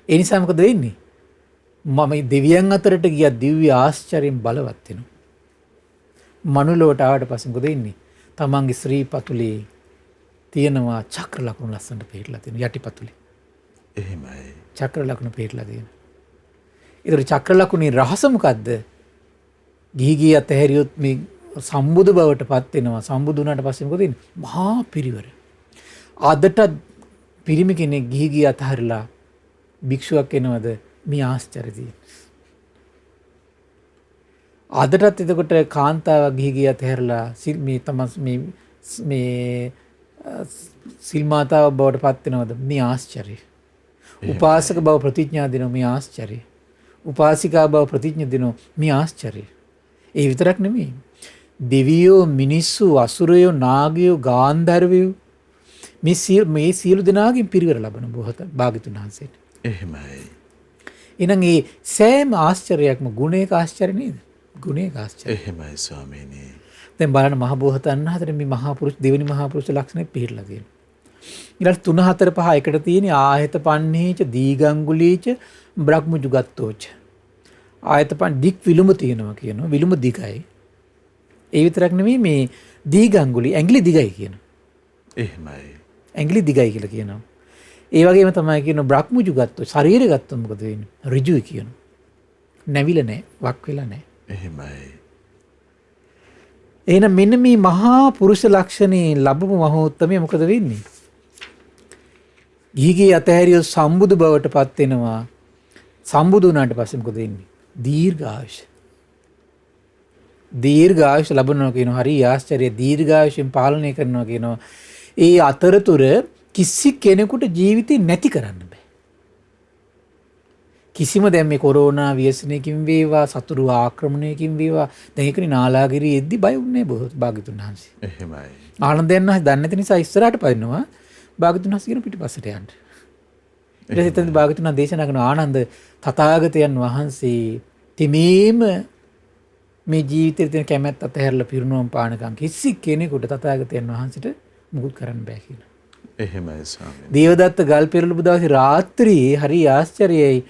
ඒ නිසා මොකද වෙන්නේ? මම දෙවියන් අතරට ගියා දිව්‍ය ආශ්චර්යයෙන් බලවත් වෙනවා. මනුලොවට ආවට පස්සේ මොකද වෙන්නේ? තමන්ගේ ශ්‍රී පතුලේ තියෙනවා චක්‍ර ලකුණු ලස්සනට පිටලා තියෙන යටිපතුලේ. එහෙමයි. චක්‍ර ලකුණු පිටලා තියෙන. ඒතර චක්‍ර ලකුණේ රහස මොකද්ද? ගිහි අතහැරියොත් මේ සම්බුදු බවට පත් වෙනවා. සම්බුදු වුණාට පස්සේ මොකද වෙන්නේ? මහා පිරිවර. අදට පිරිමි කෙනෙක් ගිහි අතහැරලා භික්ෂුවක් වෙනවද? මේ ආශ්චර්යදී. අදටත් එතකොට කාන්තාවක් ගිහි අතහැරලා මේ තමයි මේ සිල් මාතාව බවට පත් වෙනවද? මේ ආශ්චර්යය. උපාසක බව ප්‍රතිඥා දෙනවා. මේ ආශ්චර්යය. උපාසිකා බව ප්‍රතිඥා දෙනවා. මේ ආශ්චර්යය. ඒ විතරක් නෙමෙයි. දෙවියෝ, මිනිස්සු, අසුරයෝ, 나ගයෝ, ගාන්ධර්වයෝ මේ සියලු දෙනාගෙන් පිරිවර ලබන බොහෝත භාග්‍යතුන් වහන්සේට. එහෙමයි. එහෙනම් මේ සෑම ආශ්චර්යයක්ම ගුණයක ආශ්චර්ය නේද? ගුණයක ආශ්චර්ය. එහෙමයි ස්වාමීනි. දැන් බලන්න මහ බෝසතාණන් වහන්සේ මේ මහා පුරුෂ දෙවෙනි මහා පුරුෂ ලක්ෂණය පිළිලා තියෙනවා. ඊළඟ 3 4 5 එකට තියෙන ආයත පන්නේච දීගංගුලීච බ්‍රහ්මජුගත්තෝච. ආයත පන් දික් විලුඹ තියෙනවා කියනවා. විලුඹ දිගයි. ඒ විතරක් නෙමෙයි මේ දීගංගුලි ඇඟිලි දිගයි කියනවා. එහෙමයි. ඇඟිලි දිගයි කියලා කියනවා. ඒ වගේම තමයි කියන බ්‍රහ්මජුගත්තෝ ශරීරය ගත්තොත් මොකද වෙන්නේ? ඍජුයි කියනවා. නැවිල නැහැ, වක් වෙලා නැහැ. එහෙමයි. එහෙනම් මෙන්න මේ මහා පුරුෂ ලක්ෂණේ ලැබපු මහෝත්තමය මොකද වෙන්නේ? ගිහිගේ අතහැරිය සම්බුදු බවට පත් වෙනවා. සම්බුදු වුණාට පස්සේ මොකද වෙන්නේ? දීර්ඝායුෂ. දීර්ඝායුෂ ලැබනවා කියනවා. හරි ආශ්චර්ය. දීර්ඝායුෂෙන් පාලනය කරනවා කියනවා. ඒ අතරතුර කිසි කෙනෙකුට ජීවිතේ නැති කරන්න බෑ. කිසිම දැන් මේ කොරෝනා ව්‍යසනයකින් වේවා සතුරු ආක්‍රමණයකින් වේවා දැන් ඒකනේ නාලාගිරි එද්දි බය වුණේ භාග්‍යතුන් වහන්සේ. එහෙමයි. ආනන්දයන් වහන්සේ දන්නේ නැති නිසා ඉස්සරහට පදිනවා භාග්‍යතුන් වහන්සේ කියන පිටිපස්සට යන්න. ඊට පස්සේ තෙන්ද භාග්‍යතුන් වහන්සේ දේශනා කරන ආනන්ද තථාගතයන් වහන්සේ තෙමේම මේ ජීවිතේ තියෙන කැමැත්ත අතහැරලා පිරුණුවම් පානකම් කිසි කෙනෙකුට තථාගතයන් වහන්සේට මුකුත් කරන්න බෑ කියනවා. එහෙමයි ස්වාමීනි. දේවදත්ත ගල් පෙරළපු දවසේ රාත්‍රියේ හරි ආශ්චර්යයි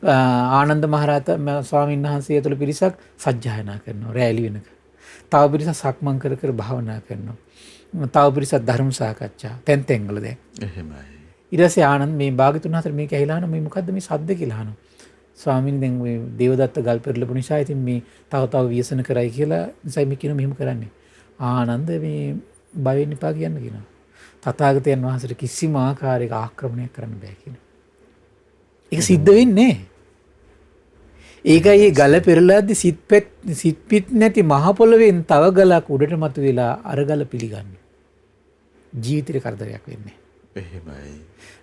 ආනන්ද මහරහතන් ස්වාමීන් වහන්සේ ඇතුළු පිරිසක් සජ්ජායනා කරනවා රැලි වෙනක. තව පිරිසක් සක්මන් කර කර භාවනා කරනවා. තව පිරිසක් ධර්ම සාකච්ඡා තැන් තැන්වල දැන්. එහෙමයි. ඊට පස්සේ ආනන්ද මේ භාග්‍යතුන් හතර මේක ඇහිලා අහනවා මේ මොකද්ද මේ සද්ද කියලා අහනවා. ස්වාමීනි දැන් මේ දේවදත්ත ගල් පෙරළපු නිසා ඉතින් මේ තව ව්‍යසන කරයි කියලා නිසා මේ කියන මෙහෙම කරන්නේ. ආනන්ද මේ බය වෙන්න එපා කියන්න කියනවා. තථාගතයන් වහන්සේට කිසිම ආකාරයක ආක්‍රමණයක් කරන්න බෑ කියනවා. ඒක සිද්ධ වෙන්නේ නැහැ. ඒකයි මේ ගල පෙරළද්දි සිත් පිට නැති මහ පොළවෙන් තව ගලක් උඩට මතුවෙලා අර ගල පිළිගන්න. ජීවිතේ කරදරයක් වෙන්නේ. එහෙමයි.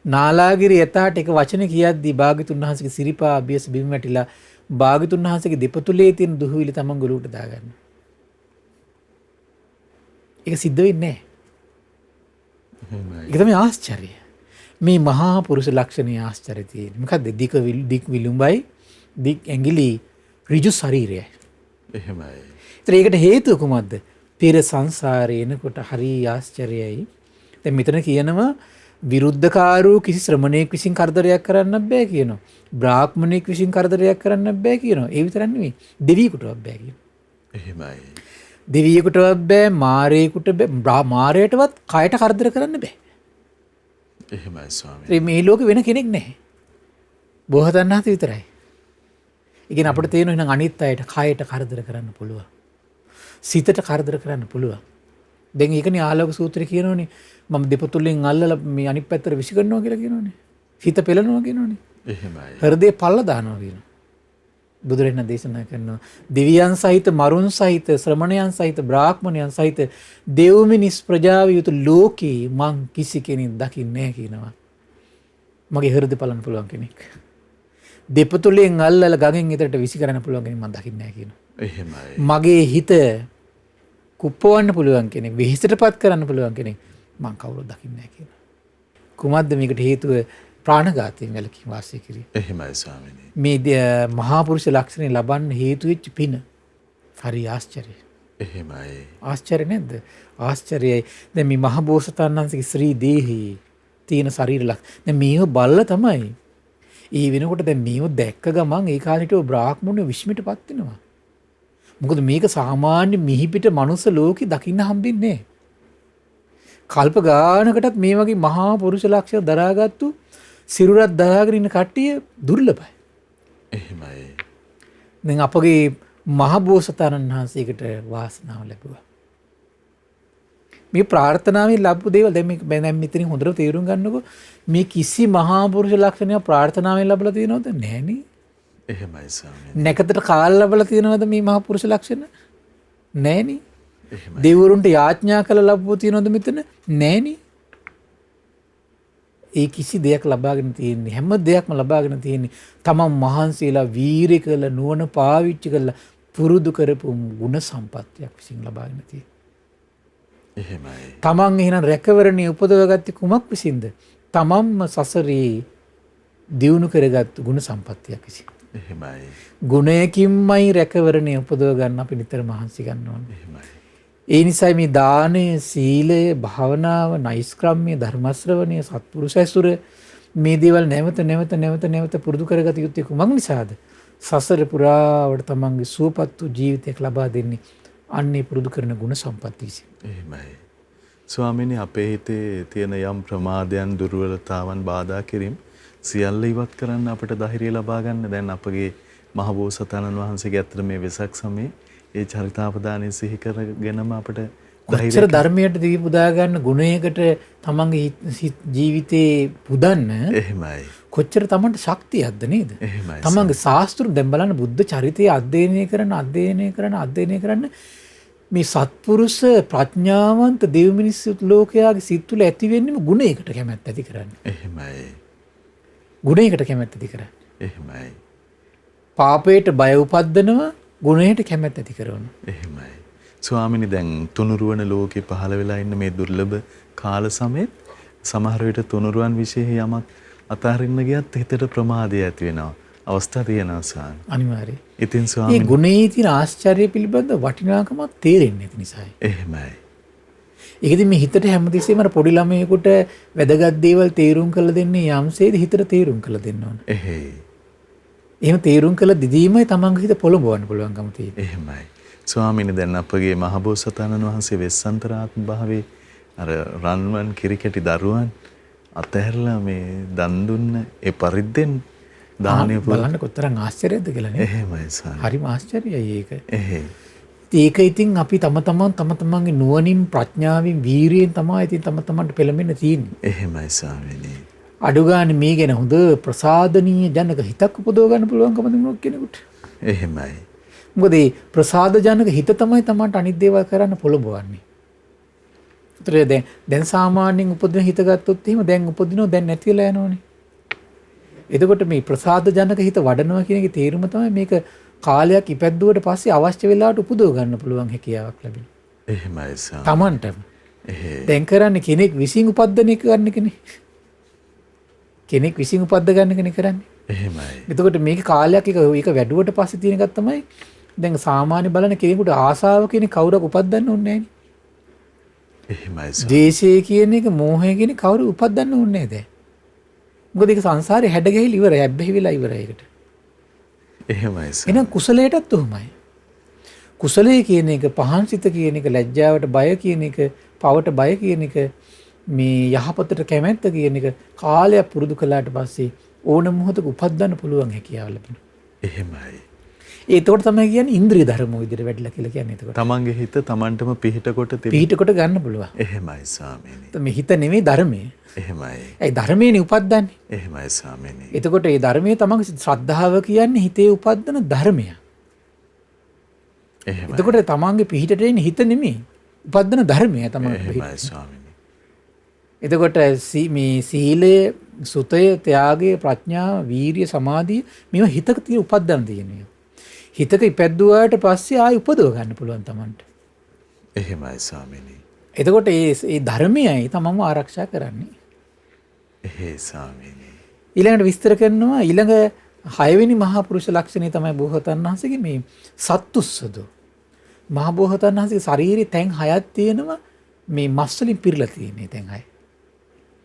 නාලාගිරි යතාට එක වචන කියද්දී භාග්‍යතුන් වහන්සේගේ සිරිපා අභියස බිම් වැටිලා භාග්‍යතුන් වහන්සේගේ දෙපතුලේ තියෙන දුහවිලි තමන් ගලුවට දාගන්න. ඒක සිද්ධ වෙන්නේ නැහැ. ඒක තමයි ආශ්චර්යය. මේ මහා පුරුෂ ලක්ෂණයේ ආශ්චර්යය තියෙන්නේ. මොකද්ද? දික් විලුඹයි දික් ඇඟිලි ඍජු ශරීරයයි. එහෙමයි. ඒතර ඒකට හේතුව කුමක්ද? පෙර සංසාරේ එනකොට හරි ආශ්චර්යයි. දැන් මෙතන කියනවා විරුද්ධකාරූ කිසි ශ්‍රමණයෙක් විසින් කරදරයක් කරන්න බෑ කියනවා. බ්‍රාහ්මණයෙක් විසින් කරදරයක් කරන්න බෑ කියනවා. ඒ විතරක් නෙවෙයි දෙවියෙකුටවත් බෑ කියනවා. එහෙමයි. දෙවියෙකුටවත් බෑ මාරයෙකුට බෑ මාරයටවත් කයට කරදර කරන්න බෑ. එහෙමයි ස්වාමීනි. මේ ලෝකෙ වෙන කෙනෙක් නැහැ. බෝසතාණන් වහන්සේ විතරයි. ඒ කියන්නේ අපිට තේරෙනවා එහෙනම් අනිත් අයට කයට කරදර කරන්න පුළුවන්. සිතට කරදර කරන්න පුළුවන්. දැන් ඒකනේ ආලෝක සූත්‍රය කියනෝනේ මම දෙපතුලෙන් අල්ලලා මේ අනිත් පැත්තට විසිකරනවා කියලා කියනෝනේ. හිත පෙළනවා කියනෝනේ. එහෙමයි. හෘදේ පල්ල දානවා කියනවා. බුදුරජාණන් දේශනා කරනවා දෙවියන් සහිත මරුන් සහිත ශ්‍රමණයන් සහිත බ්‍රාහ්මණයන් සහිත දෙව් මිනිස් ප්‍රජාව යුතු ලෝකේ මං කිසි කෙනෙක් දකින්නේ නැහැ කියනවා. මගේ හෘද පලන්න පුළුවන් කෙනෙක්. දෙපතුලෙන් අල්ලලා ගඟෙන් එතරට විසිකරන්න පුළුවන් කෙනෙක් මං දකින්නේ නැහැ කියනවා. එහෙමයි. මගේ හිත කුප්පවන්න පුළුවන් කෙනෙක් වෙහෙසටපත් කරන්න පුළුවන් කෙනෙක් මං කවුරුත් දකින්නේ නැහැ කියනවා. කුමක්ද මේකට හේතුව? ප්‍රාණඝාතයෙන් වැළකීම වාසය කිරීම. එහෙමයි ස්වාමීනි. මේ මහා පුරුෂ ලක්ෂණ ලබන්න හේතු වෙච්ච පින. හරි ආශ්චර්යයි. එහෙමයි. ආශ්චර්ය නේද? ආශ්චර්යයි. දැන් මේ මහ බෝසතාණන් වහන්සේගේ ශ්‍රී දේහි තියෙන ශරීර ලක්ෂණ. දැන් මේව බල්ල තමයි. ඒ වෙනකොට දැන් මේව දැක්ක ගමන් ඒ කාලේට බ්‍රාහ්මණය විශ්මිතපත් වෙනවා. මොකද මේක සාමාන්‍ය මිහිපිට මනුස්ස ලෝකෙ දකින්න හම්බෙන්නේ නැහැ. කල්ප ගානකටත් මේ වගේ මහා පුරුෂ ලක්ෂණ දරාගත්තු සිරුරක් දරාගෙන ඉන්න කට්ටිය දුර්ලභයි. එහෙමයි. දැන් අපගේ මහ බෝසතාණන් වහන්සේකට වාසනාව ලැබුවා. මේ ප්‍රාර්ථනාවෙන් ලැබපු දේවල් දැන් මේ මෙතනින් හොඳට තේරුම් ගන්නකො මේ කිසි මහා පුරුෂ ලක්ෂණයක් ප්‍රාර්ථනාවෙන් ලැබලා තියෙනවද? නැහනේ. එහෙමයි ස්වාමීනි. නැකතට කාල ලැබලා තියෙනවද මේ මහා පුරුෂ ලක්ෂණ? නැහනේ. එහෙමයි. දෙවිවරුන්ට යාඥා කළ ලැබුව තියෙනවද මෙතන? නැහනේ. ඒ කිසි දෙයක් ලබාගෙන තියෙන්නේ හැම දෙයක්ම ලබාගෙන තියෙන්නේ තමන් මහන්සියලා වීරිය කළ නුවණ පාවිච්චි කළා පුරුදු කරපු ගුණ සම්පත්තියක් විසින් ලබාගෙන තියෙන්නේ. එහෙමයි. තමන් එහෙනම් රැකවරණේ උපදවගත්තේ කුමක් විසින්ද? තමන්ම සසරේ දියුණු කරගත්තු ගුණ සම්පත්තියක් විසින්. එහෙමයි. ගුණයකින්මයි රැකවරණේ උපදව ගන්න අපි නිතර මහන්සි ගන්න ඕනේ. එහෙමයි. ඒ නිසා මේ දානය, සීලය, භාවනාව, නෛෂ්ක්‍රම්‍ය, ධර්ම ශ්‍රවණය, සත්පුරුෂ ඇසුර මේ දේවල් නැවත පුරුදු කරගත යුත්තේ කුමක් නිසාද? සසර පුරාවට තමන්ගේ සුවපත් වූ ජීවිතයක් ලබා දෙන්නේ අන්නේ පුරුදු කරන ගුණ සම්පatti විසින්. එහෙමයි. ස්වාමීනි අපේ හිතේ තියෙන යම් ප්‍රමාදයන්, දුර්වලතාවන් බාධා කිරීම සියල්ල ඉවත් කරන්න අපිට ධෛර්යය ලබා ගන්න දැන් අපගේ මහබෝසතාණන් වහන්සේගේ අතර මේ වෙසක් සමයේ ඒ චරිතාපදානය සිහි කරගෙනම අපිට කොච්චර ධර්මයට දිවි පුදා ගන්න ගුණයකට තමන්ගේ ජීවිතේ පුදන්න එහෙමයි. කොච්චර තමන්ට ශක්තියක්ද නේද? එහෙමයි. තමන්ගේ ශාස්ත්‍රු දැන් බලන්න බුද්ධ චරිතය අධ්‍යයනය කරන මේ සත්පුරුෂ ප්‍රඥාවන්ත දෙව් මිනිස්සු ලෝකයාගේ සිත් තුළ ඇති වෙන්නේම ගුණයකට කැමැත්ත ඇති කරන්නේ. එහෙමයි. ගුණයකට කැමැත්ත ඇති කරන්නේ. එහෙමයි. පාපයට බය උපද්දනවා ගුණයට කැමැත්ත ඇති කරනවා. එහෙමයි. ස්වාමිනී දැන් තුනුරුවන ලෝකේ පහළ වෙලා ඉන්න මේ දුර්ලභ කාල සමයේත් සමහර විට තුනුරුවන් විශේෂ යමක් අතහරින්න ගියත් හිතට ප්‍රමාදය ඇති වෙනවා. අවස්ථා තියෙනවා ස්වාමී. අනිවාර්යයෙන්. ඉතින් ස්වාමී මේ ගුණයේ තියෙන ආශ්චර්ය පිළිබඳ වටිනාකමක් තේරෙන්නේ නැති නිසායි. එහෙමයි. ඒකෙදි මේ හිතට හැමතිස්සෙම අර පොඩි ළමයෙකුට වැදගත් දේවල් තේරුම් කරලා දෙන්නේ යම්සේද හිතට තේරුම් කරලා දෙන්න ඕන. එහෙයි. එහෙම තේරුම් කරලා දීීමයි තමන්ගේ හිත පොළඹවන්න පුළුවන්කම තියෙන්නේ. එහෙමයි. ස්වාමීනි දැන් අපගේ මහබෝසතාණන් වහන්සේ වෙස්සන්තරාත්ම භාවයේ අර රන්වන් කිරිකැටි දරුවන් අතහැරලා මේ දන් දුන්න ඒ පරිද්දෙන් දානය බලන්න කොතරම් ආශ්චර්යයක්ද කියලා නේ. එහෙමයි ස්වාමී. හරිම ආශ්චර්යයි ඒක. එහෙයි. ඒක ඉතින් අපි තම තමන්ගේ නුවණින් ප්‍රඥාවෙන් වීරියෙන් තමයි ඉතින් තම තමන්ට පෙළඹෙන්න තියෙන්නේ. එහෙමයි ස්වාමීනි. අඩු ගන්න මේ ගැන හොඳ ප්‍රසාදනීය ජනක හිතක් උපදව ගන්න පුළුවන්කම තිබුණොත් කෙනෙකුට. එහෙමයි. මොකද මේ ප්‍රසාද ජනක හිත තමයි තමන්ට අනිත් දේවල් කරන්න පොළඹවන්නේ. උතරේ දැන් සාමාන්‍යයෙන් උපදින හිත ගත්තොත් එහෙම දැන් උපදිනව දැන් නැති වෙලා යනවනේ. එතකොට මේ ප්‍රසාද ජනක හිත වඩනවා කියන එකේ තේරුම තමයි මේක කාලයක් ඉපැද්දුවට පස්සේ අවශ්‍ය වෙලාවට උපදව ගන්න පුළුවන් හැකියාවක් ලැබෙනවා. එහෙමයි ස්වාමී. තමන්ටම. එහෙයි. දැන් කරන්නේ කෙනෙක් විසින් උපද්දන එක ගන්න කෙනේ. කෙනෙක් විසින් උපද්ද ගන්න කෙනෙක් කරන්නේ. එහෙමයි. එතකොට මේක කාලයක් ඒක වැඩුවට පස්සේ තියෙන එකක් තමයි දැන් සාමාන්‍ය බලන කෙනෙකුට ආසාව කියන කවුරක් උපද්දන්න ඕනේ නැහැ නේ. එහෙමයි ස්වාමී. ද්වේෂය කියන එක මෝහය කියන කවුරු උපද්දන්න ඕනේ නැහැ දැන්. මොකද ඒක සංසාරේ හැඩ ගැහිලා ඉවරයි, හැබ්බැහි වෙලා ඉවරයි ඒකට. එහෙමයි ස්වාමී. එහෙනම් කුසලයටත් උමයි. කුසලයේ කියන එක, පහන්සිත කියන එක, ලැජ්ජාවට බය කියන එක, පවට බය කියන එක, මේ යහපතට කැමැත්ත කියන එක කාලයක් පුරුදු කළාට පස්සේ ඕන මොහොතක උපද්දන්න පුළුවන් හැකියාව ලැබෙනවා. එහෙමයි. ඒතකොට තමයි කියන්නේ ඉන්ද්‍රිය ධර්ම විදිහට වැඩිලා කියලා කියන්නේ. ඒතකොට තමන්ගේ හිත තමන්ටම පිහිට කොට පිහිට කොට ගන්න පුළුවන්. එහෙමයි ස්වාමීනි. මේ හිත නෙමෙයි ධර්මය. එහෙමයි. ඒ ධර්මයනේ උපද්දන්නේ. එහෙමයි ස්වාමීනි. එතකොට ඒ ධර්මයේ තමන්ගේ ශ්‍රද්ධාව කියන්නේ හිතේ උපද්දන ධර්මය. එහෙමයි. එතකොට තමන්ගේ පිහිටට එන්නේ හිත නෙමෙයි. උපද්දන ධර්මය තමයි. එහෙමයි ස්වාමීනි. එතකොට මේ සීලය, සුතය, ත්‍යාගය, ප්‍රඥාව, වීරිය, සමාධිය මේවා හිතක තියෙන උපද්දන තියෙනවා. හිතක ඉපැද්දුවාට පස්සේ ආයි උපදව ගන්න පුළුවන් තමන්ට. එහෙමයි ස්වාමීනි. එතකොට ඒ ධර්මයයි තමන්ව ආරක්ෂා කරන්නේ. එහෙයි ස්වාමීනි. ඊළඟට විස්තර කරනවා ඊළඟ 6 වෙනි මහා පුරුෂ ලක්ෂණය තමයි බෝසතාණන් වහන්සේගේ මේ සත්තුස්සදෝ. මහා බෝසතාණන් වහන්සේගේ ශරීරේ තැන් 6ක් තියෙනවා මේ මස් වලින් පිරලා තියෙන්නේ තැන් 6.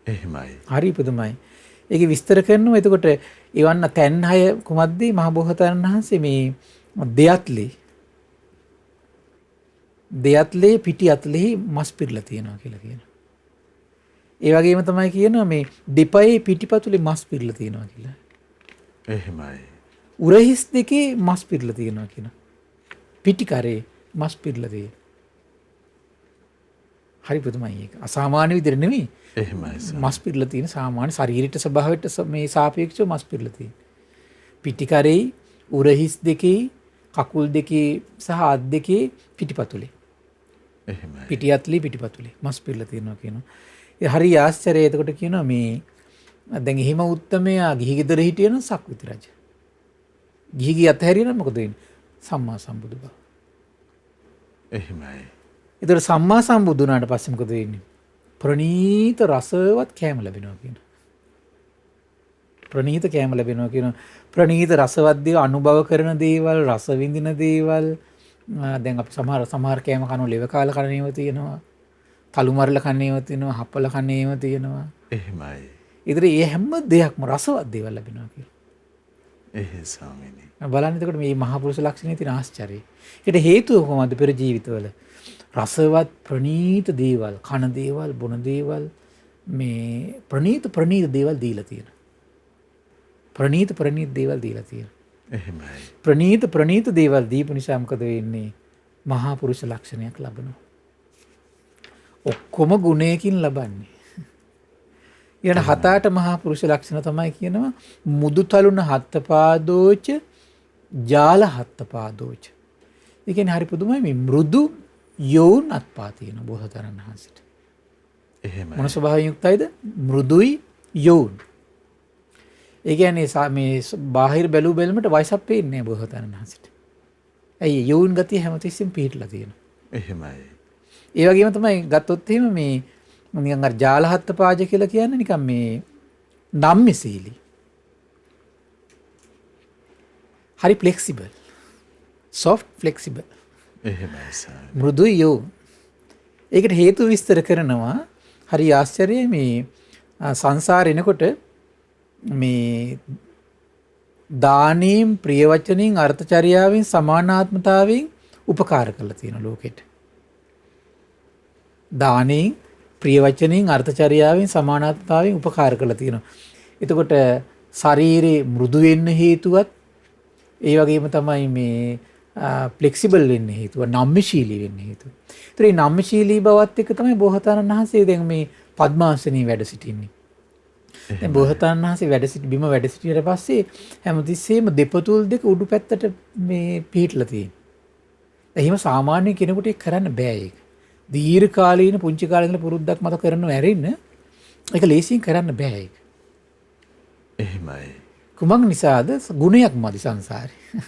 එහෙමයි. හරි පුදුමයි. ඒකේ විස්තර කරනවා එතකොට එවන්න තැන් 6 කුමක්ද මහා බෝසතාණන් වහන්සේ මේ දෙයත්ලේ පිටි අත්ලෙහි මස් පිරලා තියෙනවා කියලා කියනවා. ඒ වගේම තමයි කියනවා මේ දෙපයේ පිටිපතුලේ මස් පිරලා තියෙනවා කියලා. එහෙමයි. උරහිස් දෙකේ මස් පිරලා තියෙනවා කියනවා. පිටි කරේ මස් පිරලා තියෙනවා. හරි පුදුමයි ඒක. අසාමාන්‍ය විදිහට නෙමෙයි. එහෙමයි. මස් පිරලා තියෙන සාමාන්‍ය ශරීරයට ස්වභාවයට මේ සාපේක්ෂව මස් පිරලා තියෙන. පිටි කරේ උරහිස් දෙකේ කකුල් දෙකේ සහ අත් දෙකේ පිටිපතුලේ. එහෙමයි. පිටි අත්ලි පිටිපතුලේ මස් පිරලා තියෙනවා කියනවා. ඒ හරි ආශ්චර්යයි. එතකොට කියනවා මේ දැන් එහෙම උත්තමයා ගිහි ගෙදර හිටියන සක්විති රජ. ගිහි ගිය අතහැරියන මොකද වෙන්නේ? සම්මා සම්බුදු බව. එහෙමයි. ඒතර සම්මා සම්බුදු වුණාට පස්සේ මොකද වෙන්නේ? ප්‍රණීත රසවත් කෑම ලැබෙනවා කියන. ප්‍රණීත කෑම ලැබෙනවා කියන. ප්‍රණීත රසවත් දේවල් අනුභව කරන දේවල්, රස විඳින දේවල්. දැන් අපි සමහර කෑම කනෝ ලෙව කාලා කන්නේව තියෙනවා. තලු මරලා කන්නේව තියෙනවා, හප්පල කන්නේව තියෙනවා. එහෙමයි. ඒතර ඒ හැම දෙයක්ම රසවත් දේවල් ලැබෙනවා කියන. එහෙයි ස්වාමීනි. බලන්න එතකොට මේ මහා පුරුෂ ලක්ෂණේ තියෙන ආශ්චර්යය. ඒකට හේතුව කොහොමද පෙර ජීවිතවල? රසවත් ප්‍රණීත දේවල්, කන දේවල්, බොන දේවල් මේ ප්‍රණීත දේවල් දීලා තියෙනවා. ප්‍රණීත දේවල් දීලා තියෙනවා. එහෙමයි. ප්‍රණීත දේවල් දීපු නිසා මොකද වෙන්නේ? මහා පුරුෂ ලක්ෂණයක් ලබනවා. ඔක්කොම ගුණයකින් ලබන්නේ. ඊට 7-8 මහා පුරුෂ ලක්ෂණ තමයි කියනවා මුදුතලුණ හත්පාදෝච ජාල හත්පාදෝච. ඒ කියන්නේ හරි පුදුමයි මේ මෘදු යෝන් අත්පා තියෙන බෝසතාණන් වහන්සේට. එහෙමයි. මොන ස්වභාවයෙන් යුක්තයිද? මෘදුයි යෝන්. ඒ කියන්නේ මේ බාහිර බැලුමට වයසක් පේන්නේ නැහැ බෝසතාණන් වහන්සේට. ඇයි යෝන් ගතිය හැමතිස්සෙම පිහිටලා තියෙනවා. එහෙමයි. ඒ වගේම තමයි ගත්තොත් එහෙම මේ නිකන් අර ජාලහත්ත පාජ කියලා කියන්නේ නිකන් මේ නම්මසීලි. හරි ෆ්ලෙක්සිබල්. soft flexible. එහෙමයි සර්. මෘදුයි යෝ. ඒකට හේතු විස්තර කරනවා. හරි ආශ්චර්යයි මේ සංසාරේ එනකොට මේ දානීම් ප්‍රිය වචනින් අර්ථචර්යාවෙන් සමානාත්මතාවයෙන් උපකාර කරලා තියෙන ලෝකෙට. දානීම් ප්‍රිය වචනින් අර්ථචර්යාවෙන් සමානාත්මතාවයෙන් උපකාර කරලා තියෙනවා. එතකොට ශරීරේ මෘදු වෙන්න හේතුවත් ඒ වගේම තමයි මේ ෆ්ලෙක්සිබල් වෙන්න හේතුව, නම්‍යශීලී වෙන්න හේතුව. ඒතර මේ නම්‍යශීලී බවත් එක්ක තමයි බෝසතාණන් වහන්සේ දැන් මේ පద్මාසනී වැඩ සිටින්නේ. දැන් බෝසතාණන් වහන්සේ බිම වැඩ සිටියට පස්සේ හැමතිස්සෙම දෙපතුල් දෙක උඩු පැත්තට මේ පිහිටලා තියෙනවා. එහෙම සාමාන්‍ය කෙනෙකුට ඒක කරන්න බෑ ඒක. දීර්ඝ කාලීන පුංචි කාලේ ඉඳලා පුරුද්දක් මත කරනව ඇරෙන්න ඒක ලේසියෙන් කරන්න බෑ ඒක. එහෙමයි. කුමක් නිසාද? ගුණයක් මදි සංසාරේ.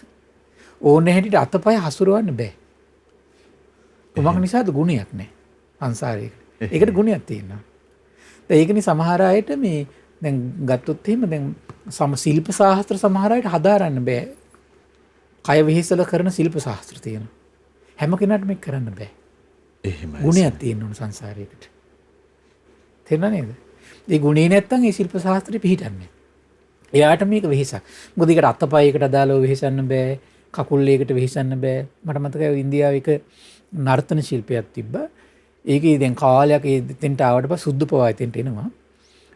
ඕනේ හැටියට අතපය හසුරවන්න බෑ. කුමක් නිසාද? ගුණයක් නැහැ සංසාරේ. ඒකට ගුණයක් තියෙනවා. දැන් ඒකනේ සමහර අයට මේ දැන් ගත්තොත් එහෙම දැන් ශිල්ප ශාස්ත්‍ර සමහර අයට හදාරන්න බෑ. කය වෙහෙසල කරන ශිල්ප ශාස්ත්‍ර තියෙනවා. හැම කෙනාටම මේක කරන්න බෑ. එහෙමයි. ගුණයක් තියෙන්න ඕන සංසාරයකට. තේරුණා නේද? ඒ ගුණේ නැත්තම් ඒ ශිල්ප ශාස්ත්‍රෙ පිහිටන්නේ. එයාට මේක වෙහෙසක්. මොකද ඒකට අතපයකට අදාළව වෙහෙසන්න බෑ. කකුල් එකකට වෙහෙසන්න බෑ. මට මතකයි ඉන්දියාවේ එක නර්තන ශිල්පයක් තිබ්බා. ඒකේ දැන් කාලයක් එතෙන්ට ආවට පස්සේ සුද්ධ පවා එතෙන්ට එනවා.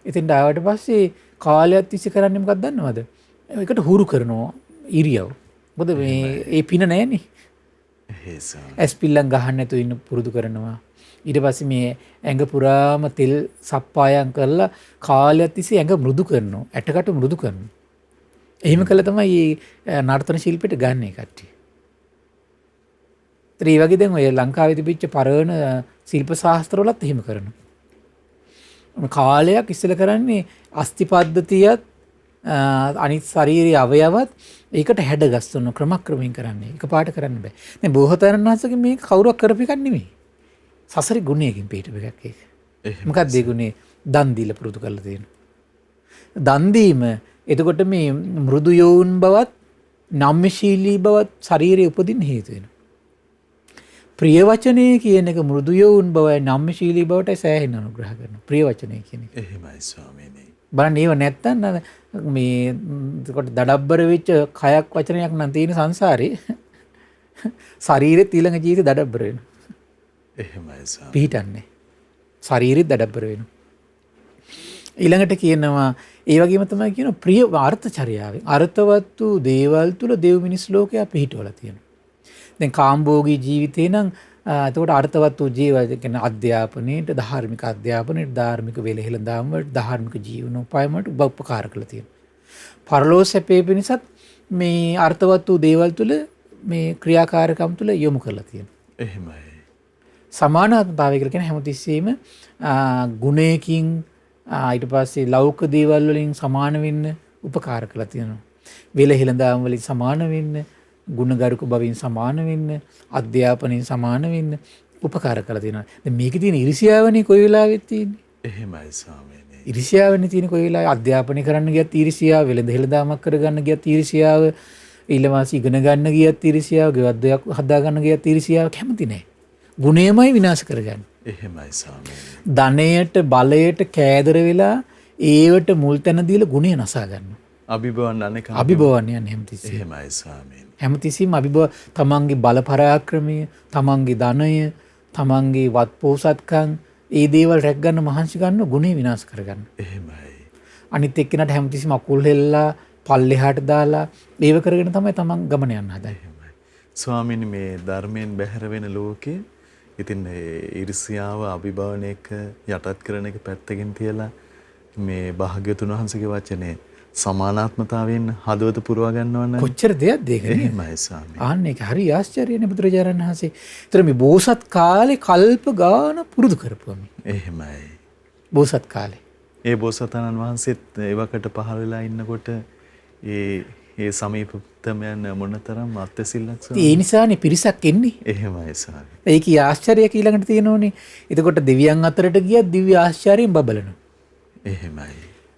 එතෙන්ට ආවට පස්සේ කාලයක් තිස්සේ කරන්නේ මොකක්ද දන්නවද? ඒකට හුරු කරනවා ඉරියව්. මොකද මේ ඒ පින නැහැනේ. ඇස් පිල්ලම් ගහන්න නැතුව ඉන්න පුරුදු කරනවා. ඊට පස්සේ මේ ඇඟ පුරාම තෙල් සප්පායම් කරලා කාලයක් තිස්සේ ඇඟ මෘදු කරනවා. ඇටකට මෘදු කරනවා. එහෙම කළා තමයි මේ නර්තන ශිල්පෙට ගන්න ඒ කට්ටිය. ඒ වගේ දැන් ඔය ලංකාවේ තිබිච්ච පරණ ශිල්ප ශාස්ත්‍රවලත් එහෙම කරනවා. කාලයක් ඉස්සෙල්ලා කරන්නේ අස්ථි පද්ධතියත් අනිත් ශාරීරික අවයවත් ඒකට හැඩගස්සන ක්‍රමක්‍රමයෙන් කරන්නේ. එකපාරට කරන්න බෑ. දැන් බෝසතාණන් වහන්සේගේ මේක කවුරුවක් කරපු එකක් නෙමෙයි. සසරි ගුණයකින් පිටු එකක් ඒක. මොකක්ද ඒ ගුණේ? දන් දීලා පුරුදු කරලා තියෙනවා. දන් දීම එතකොට මේ මෘදු යෝන් බවත් නම්‍යශීලී බවත් ශරීරයේ උපදින්න හේතු වෙනවා. ප්‍රිය වචනේ කියන එක මෘදු යෝන් බවයි නම්‍යශීලී බවට සෑහෙන අනුග්‍රහ කරනවා. ප්‍රිය වචනේ කියන එක. එහෙමයි ස්වාමීනි. බලන්න ඒව නැත්තම් මේ එතකොට දඩබ්බර වෙච්ච කයක් වචනයක් නම් තියෙන සංසාරේ ශරීරෙත් ඊළඟ ජීවිතේ දඩබ්බර වෙනවා. එහෙමයි ස්වාමී. පිහිටන්නේ. ශරීරෙත් දඩබ්බර වෙනවා. ඊළඟට කියනවා ඒ වගේම තමයි කියන ප්‍රිය අර්ථචර්යාවෙන් අර්ථවත් වූ දේවල් තුල දෙව් මිනිස් ලෝකයා පිහිටවලා තියෙනවා. දැන් කාම්භෝගී ජීවිතේ නම් එතකොට අර්ථවත් වූ ජීවිතය කියන්නේ අධ්‍යාපනයේට ධාර්මික අධ්‍යාපනයේට ධාර්මික වෙලෙහිලඳාම් වලට ධාර්මික ජීවනෝපායම වලට උපකාර කරලා තියෙනවා. පරලෝක සැපේ පිණිසත් මේ අර්ථවත් වූ දේවල් තුල මේ ක්‍රියාකාරකම් තුල යොමු කරලා තියෙනවා. එහෙමයි. සමානාත්මතාවය කියලා කියන හැමතිස්සෙම ගුණයකින් ඊට පස්සේ ලෞකික දේවල් වලින් සමාන වෙන්න උපකාර කරලා තියෙනවා. වෙලෙහිලඳාම් වලින් සමාන වෙන්න, ගුණගරුක බවින් සමාන වෙන්න, අධ්‍යාපනයෙන් සමාන වෙන්න උපකාර කරලා තියෙනවා. දැන් මේකේ තියෙන ඉරිසියාවනේ කොයි වෙලාවෙත් තියෙන්නේ. එහෙමයි ස්වාමීනි. ඉරිසියාවනේ තියෙන කොයි වෙලාවෙ අධ්‍යාපනය කරන්න ගියත් ඉරිසියාව, වෙලෙහිලඳාමක් කරගන්න ගියත් ඉරිසියාව, ඊළඟට ඉගෙන ගන්න ගියත් ඉරිසියාව, ගෙවත් දෙයක් හදා ගන්න ගියත් ඉරිසියාව කැමති නැහැ. ගුණයමයි විනාශ කරගන්නේ. එහෙමයි ස්වාමීනි. ධනයට බලයට කෑදර වෙලා ඒවට මුල් තැන දීලා ගුණය නසා ගන්නවා. අභිභවන්න අනේක අභිභවන්න යන්නේ හැමතිස්සෙම. එහෙමයි ස්වාමීනි. හැමතිස්සෙම අභිභව තමන්ගේ බල පරාක්‍රමය, තමන්ගේ ධනය, තමන්ගේ වත් පොහසත්කම් ඒ දේවල් රැක් ගන්න මහන්සි ගන්න ගුණය විනාශ කරගන්න. එහෙමයි. අනිත් එක්කෙනාට හැමතිස්සෙම අකුල් හෙල්ලා පල්ලෙහාට දාලා ඒව කරගෙන තමයි තමන් ගමන යන්න හදන්නේ. එහෙමයි. ස්වාමීනි මේ ධර්මයෙන් බැහැර වෙන ලෝකේ ඉතින් ඊර්ෂ්‍යාව අභිභවනයක යටත් කරන එක පැත්තකින් තියලා මේ භාග්‍යතුන් වහන්සේගේ වචනේ සමානාත්මතාවයෙන් හදවත පුරවා ගන්නවා නම් කොච්චර දෙයක්ද ඒක නේ. එහෙමයි ස්වාමී. ආන්න ඒක හරි ආශ්චර්යනේ බුදුරජාණන් වහන්සේ. ඒතර මේ බෝසත් කාලේ කල්ප ගාන පුරුදු කරපුවා මේ. එහෙමයි. බෝසත් කාලේ. ඒ බෝසතාණන් වහන්සේත් ඒවකට පහළ වෙලා ඉන්නකොට ඒ සමීපතමයන් මොනතරම් අත්සිල්ලක් ඒ නිසානේ පිරිසක් එන්නේ. එහෙමයි ස්වාමී. ඒකී ආශ්චර්යයක් ඊළඟට තියෙනෝනේ. එතකොට දෙවියන් අතරට ගියත් දිව්‍ය ආශ්චර්යයෙන් බබලනවා. එහෙමයි.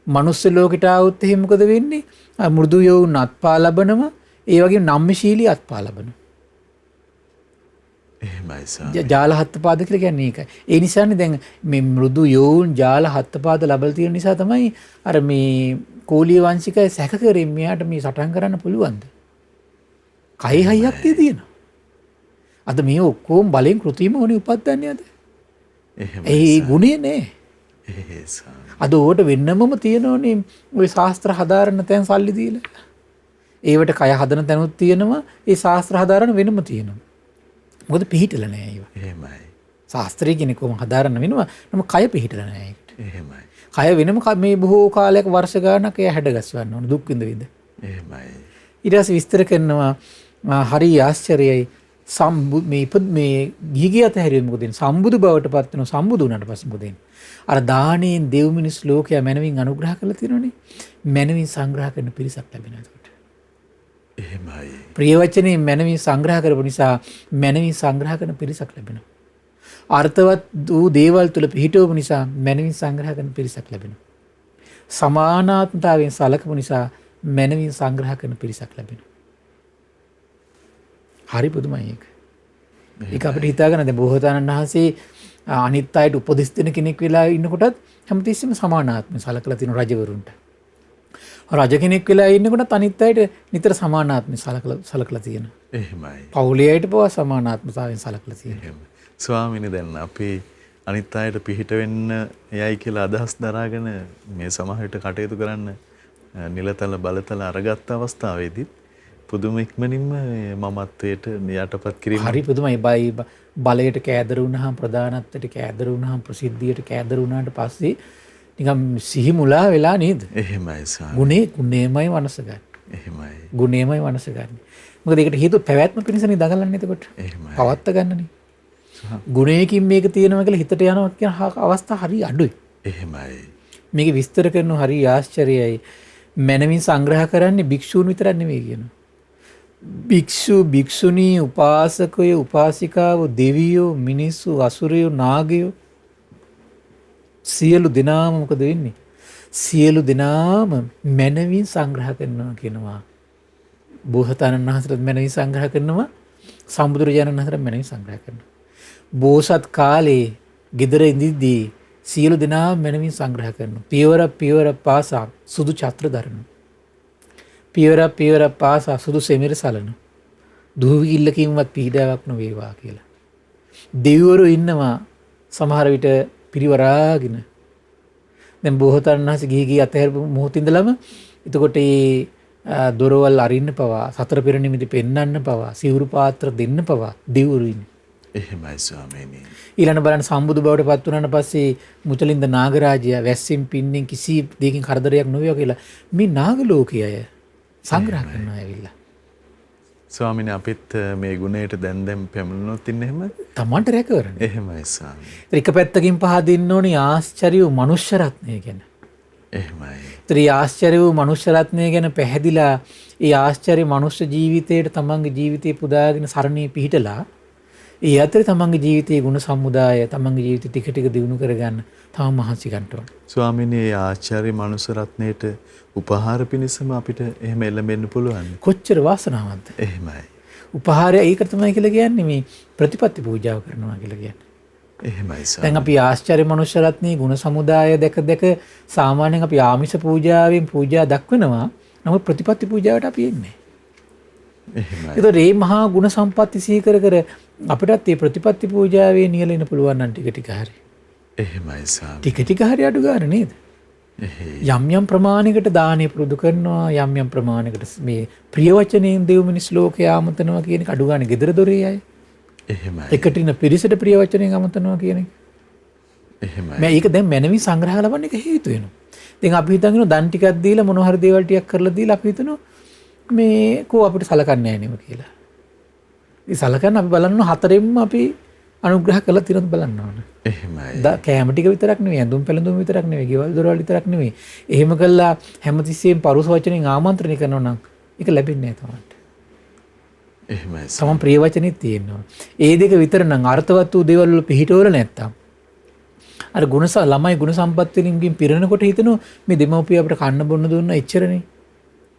මනුස්ස ලෝකෙට ආවොත් එහෙම මොකද වෙන්නේ? මෘදු යෝන් අත්පා ලබනවා. ඒ වගේම නම්‍යශීලී අත්පා ලබනවා. එහෙමයි ස්වාමී. ජාල හත්පාද කියලා කියන්නේ ඒකයි. ඒ නිසානේ දැන් මේ මෘදු යෝන් ජාල හත්පාද ලැබලා තියෙන නිසා තමයි අර මේ කෝලිය වංශිකය සැක කරේ මෙයාට මේ සටන් කරන්න පුළුවන්ද? කයි හයියක් තියෙනවා. අද මේ ඔක්කොම බලෙන් කෘතිම වුණේ උපද්දන්නේ අද. එහෙමයි. ඒ ගුණේ නෑ. ඒ ස්වාමී. අද ඕකට වෙන්නමම තියෙනවනේ ওই ශාස්ත්‍ර හදාරන තැන් සල්ලි දීලා. ඒවට කය හදන තැනුත් තියෙනවා. ඒ ශාස්ත්‍ර හදාරන වෙනම තියෙනවා. මොකද පිහිටලා නෑ ඒවා. එහෙමයි. ශාස්ත්‍රය කියන්නේ කොහොම හදාරන්න වෙනවා. නම කය පිහිටලා නෑ ඒකට. එහෙමයි. කය වෙනම මේ බොහෝ කාලයක් වර්ෂ ගානක් එය හැඩගස්වන්න ඕන දුක් විඳ විඳ. එහෙමයි. ඊට පස්සේ විස්තර කරනවා හරි ආශ්චර්යයි මේ ගිහිගිය අතහැරියොත් මොකද වෙන්නේ? සම්බුදු බවට පත් වෙනවා. සම්බුදු වුණාට පස්සේ මොකද වෙන්නේ? අර දාණයෙන් දෙව් මිනිස් ලෝකයා මනවින් අනුග්‍රහ කරලා තියෙනවනේ. මනවින් සංග්‍රහ කරන පිරිසක් ලැබෙනවා එතකොට. එහෙමයි. ප්‍රිය වචනේ මනවින් සංග්‍රහ කරපු නිසා මනවින් සංග්‍රහ කරන පිරිසක් ලැබෙනවා. අර්ථවත් වූ දේවල් තුල පිහිටවපු නිසා මනවින් සංග්‍රහ කරන පිරිසක් ලැබෙනවා. සමානාත්මතාවයෙන් සලකපු නිසා මනවින් සංග්‍රහ කරන පිරිසක් ලැබෙනවා. හරි පුදුමයි ඒක. ඒක අපිට හිතා ගන්න දැන් බෝසතාණන් වහන්සේ අනිත් අයට උපදෙස් දෙන කෙනෙක් වෙලා ඉන්නකොටත් හැමතිස්සෙම සමානාත්මව සලකලා තියෙන රජවරුන්ට. රජ කෙනෙක් වෙලා ඉන්නකොටත් අනිත් අයට නිතර සමානාත්මව සලකලා තියෙනවා. එහෙමයි. පවුලේ අයට පවා සමානාත්මතාවයෙන් සලකලා තියෙනවා. එහෙම. ස්වාමීනි දැන් අපි අනිත් අයට පිහිට වෙන්න යයි කියලා අදහස් දරාගෙන මේ සමාජයට කටයුතු කරන්න නිලතල බලතල අරගත්ත අවස්ථාවේදී පුදුම ඉක්මනින්ම මමත්වයට යටපත් කිරීම හරි පුදුමයි. බලයට කෑදර වුණාම ප්‍රධානත්වයට කෑදර වුණාම ප්‍රසිද්ධියට කෑදර වුණාට පස්සේ නිකම් සිහි මුලා වෙලා නේද? එහෙමයි ස්වාමී. ගුණේමයි වනස ගන්න. එහෙමයි. ගුණේමයි වනස ගන්න. මොකද ඒකට හේතුව පැවැත්ම පිණිසනේ දඟලන්නේ එතකොට. එහෙමයි. පවත්ත ගන්නනේ. ගුණයකින් මේක තියෙනවා කියලා හිතට යනවා කියන අවස්ථා හරි අඩුයි. එහෙමයි. මේක විස්තර කරන හරි ආශ්චර්යයි. මනමින් සංග්‍රහ කරන්නේ භික්ෂූන් විතරක් නෙවෙයි කියනවා. භික්ෂු භික්ෂුණී උපාසකයෝ උපාසිකාවෝ දෙවියෝ මිනිස්සු අසුරයෝ නාගයෝ සියලු දෙනාම මොකද වෙන්නේ? සියලු දෙනාම මනමින් සංග්‍රහ කරනවා කියනවා. බෝසතාණන් වහන්සේට මනමින් සංග්‍රහ කරනවා. සම්බුදුරජාණන් වහන්සේට මනමින් සංග්‍රහ කරනවා. බෝසත් කාලේ ගෙදර ඉඳිද්දී සියලු දෙනාම මනමින් සංග්‍රහ කරනවා. පියවර පාසා සුදු ඡත්‍ර දරනවා. පියවර පාසා සුදු සෙමිර සලන දුහවිල්ලකින්වත් පීඩාවක් නොවේවා කියලා. දෙවිවරු ඉන්නවා සමහර විට පිරිවරාගෙන. දැන් බෝසතාණන් වහන්සේ ගිහි අතහැරපු මොහොතින්දලම එතකොට මේ දොරවල් අරින්න පවා සතර පෙර නිමිති පෙන්වන්න පවා සිවුරු පාත්‍ර දෙන්න පවා දෙවිවරු ඉන්නේ. එහෙමයි ස්වාමීනි. ඊළඟ බලන්න සම්බුදු බවට පත් වුණාට පස්සේ මුචලින්ද නාගරාජයා වැස්සෙන් පින්නෙන් කිසි දෙයකින් කරදරයක් නොවේවා කියලා මේ නාග ලෝකයේ අය සංග්‍රහ කරනවා ඇවිල්ලා. ස්වාමීනි අපිත් මේ ගුණයට දැන් පැමිණුණොත් ඉන්නේ එහෙම තමන්ට රැකවරණ. එහෙමයි ස්වාමී. එක පැත්තකින් පහදින්න ඕනේ ආශ්චර්ය වූ මනුෂ්‍ය රත්නය ගැන. එහෙමයි. ඒ ආශ්චර්ය වූ මනුෂ්‍ය රත්නය ගැන පැහැදිලා ඒ ආශ්චර්ය මනුෂ්‍ය ජීවිතයට තමන්ගේ ජීවිතේ පුදාගෙන සරණේ පිහිටලා ඒ අතරේ තමන්ගේ ජීවිතයේ ගුණ සමුදාය තමන්ගේ ජීවිතය ටික ටික දියුණු කරගන්න තම මහන්සි ගන්න ඕන. ස්වාමීනි මේ ආචාර්ය මනුෂ්‍ය රත්නයේට උපහාර පිණිසම අපිට එහෙම එළඹෙන්න පුළුවන්. කොච්චර වාසනාවන්ත. එහෙමයි. උපහාරය ඒක තමයි කියලා කියන්නේ මේ ප්‍රතිපත්ති පූජාව කරනවා කියලා කියන්නේ. එහෙමයි සර්. දැන් අපි ආශ්චර්ය මනුෂ්‍ය රත්නයේ ගුණ සමුදාය දැක සාමාන්‍යයෙන් අපි ආමිෂ පූජාවෙන් පූජා දක්වනවා. නමුත් ප්‍රතිපත්ති පූජාවට අපි එන්නේ. එහෙමයි. ඒතකොට මේ මහා ගුණ සම්පatti සීකර කර අපිටත් මේ ප්‍රතිපත්ති පූජාවේ නියැලෙන්න පුළුවන් නම් ටික ටික හරි. එහෙමයි සාමි. ටික ටික හරි අඩු ගන්න නේද? යම් යම් ප්‍රමාණයකට දානෙ පුරුදු කරනවා යම් යම් ප්‍රමාණයකට මේ ප්‍රිය වචනයෙන් දෙව් මිනිස් ලෝකේ ආමතනවා කියන එක අඩු ගන්න gedara dore අය. එහෙමයි. එකටින පිරිසට ප්‍රිය වචනයෙන් ආමතනවා කියන එක. එහෙමයි. මම ඒක දැන් මනමින් සංග්‍රහ ලබන්න එක හේතු වෙනවා. දැන් අපි හිතන්නේ දන් ටිකක් දීලා මොන හරි දේවල් ටිකක් කරලා දීලා අපි හිතනවා මේ කෝ අපිට සලකන්නේ නැහැ නේද කියලා. ඒ සලකන්න අපි බලන්න හතරෙන්ම අපි අනුග්‍රහ කළා තිරත් බලන්න ඕන. එහෙමයි. කෑම ටික විතරක් නෙවෙයි, ඇඳුම් පැළඳුම් විතරක් නෙවෙයි, ගෙවල් දොරවල් විතරක් නෙවෙයි. එහෙම කළා හැමතිස්සෙම පරුස වචනෙන් ආමන්ත්‍රණය කරනවා නම් ඒක ලැබෙන්නේ නැහැ තමයි. එහෙමයි. සමන් ප්‍රිය වචනෙත් තියෙනවා. ඒ දෙක විතර නම් අර්ථවත් වූ දේවල් වල පිහිටවල නැත්තම් අර ළමයි ගුණ සම්පත් වලින් පිරෙනකොට හිතනවා මේ දෙමව්පිය අපිට කන්න බොන්න දුන්නා එච්චරනේ.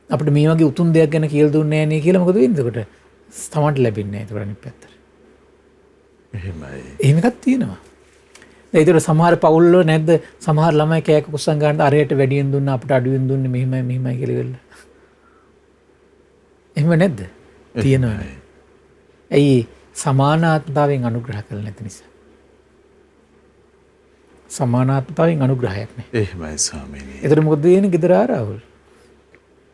අපිට මේ වගේ උතුම් දෙයක් ගැන කියලා දුන්නේ නැහැ නේ කියලා මොකද වෙන්නේ එතකොට? තමන්ට ලැබෙන්නේ නැහැ ඒක අනිත් පැත්තට. එහෙමයි. එහෙම එකක් තියෙනවා. ඒතර සමහර පවුල්වල නැද්ද සමහර ළමයි කෑක කුස්සන් ගන්නට අරයට වැඩියෙන් දුන්නා අපිට අඩුවෙන් දුන්නේ මෙහිමයි කියලා වෙලා. එහෙම නැද්ද? තියෙනවනේ. ඇයි සමානාත්මතාවයෙන් අනුග්‍රහ කළ නැති නිසා. සමානාත්මතාවයෙන් අනුග්‍රහයක් නෑ. එහෙමයි ස්වාමීනි. ඒතර මොකද වෙන්නේ ගෙදර ආරවුල්?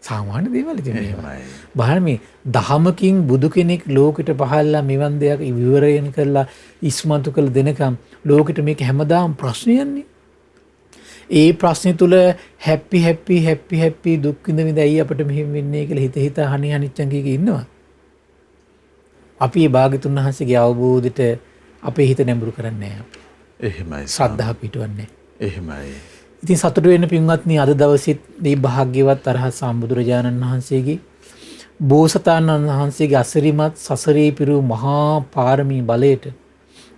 සාමාන්‍ය දේවල් ඉතින් මේවා. බලන්න මේ දහමකින් බුදු කෙනෙක් ලෝකෙට පහළලා මෙවන් දෙයක් විවරයෙන් කරලා ඉස්මතු කළ දෙනකම් ලෝකෙට මේක හැමදාම ප්‍රශ්නයන්නේ. ඒ ප්‍රශ්නේ තුල හැපි දුක් විඳ විඳ ඇයි අපිට මෙහෙම වෙන්නේ කියලා හිත හනිච්චන් කීක ඉන්නවා. අපි මේ භාග්‍යතුන් වහන්සේගේ අවබෝධයට අපේ හිත නැඹුරු කරන්නේ නැහැ. එහෙමයි. ශ්‍රද්ධාව පිටවන්නේ. එහෙමයි. ඉතින් සතුට වෙන්න පින්වත්නි අද දවසෙත් මේ භාග්‍යවත් අරහත් සම්බුදුරජාණන් වහන්සේගේ බෝසතාණන් වහන්සේගේ අසිරිමත් සසරේ පිරූ මහා පාරමී බලයට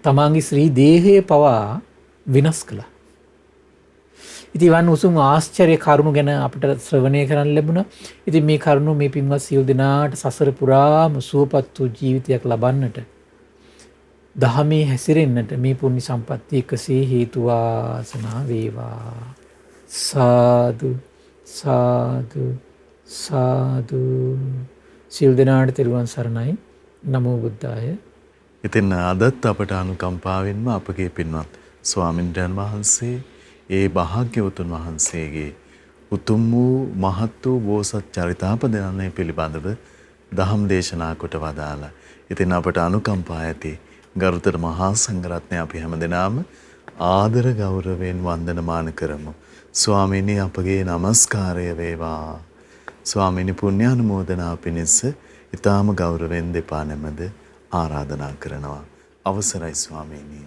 තමන්ගේ ශ්‍රී දේහය පවා විනාශ කළා. ඉතින් වන් උසුම් ආශ්චර්ය කරුණු ගැන අපිට ශ්‍රවණය කරන්න ලැබුණා. ඉතින් මේ කරුණු මේ පින්වත් සියලු දෙනාට සසර පුරාම සුවපත් වූ ජීවිතයක් ලබන්නට දහමේ හැසිරෙන්නට මේ පුණ්‍ය සම්පත්තිය එකසේ හේතු වාසනා වේවා. සාදු සාදු සාදු. සියලු දෙනාට තෙරුවන් සරණයි. නමෝ බුද්ධාය. ඉතින් අදත් අපට අනුකම්පාවෙන්ම අපගේ පින්වත් ස්වාමින්ද්‍රයන් වහන්සේ ඒ භාග්‍යවතුන් වහන්සේගේ උතුම් වූ මහත් වූ බෝසත් චරිතාපදානය පිළිබඳව දහම් දේශනා කොට වදාලා. ඉතින් අපට අනුකම්පා ඇති ගරුතර මහා සංඝරත්නය අපි හැමදෙනාම ආදර ගෞරවයෙන් වන්දනමාන කරමු. ස්වාමීනි අපගේ নমස්කාරය වේවා. ස්වාමීනි පුණ්‍යානුමෝදනා පිණිස ඊටාම ගෞරවයෙන් දෙපා නැමද ආරාධනා කරනවා. අවසරයි ස්වාමීනි.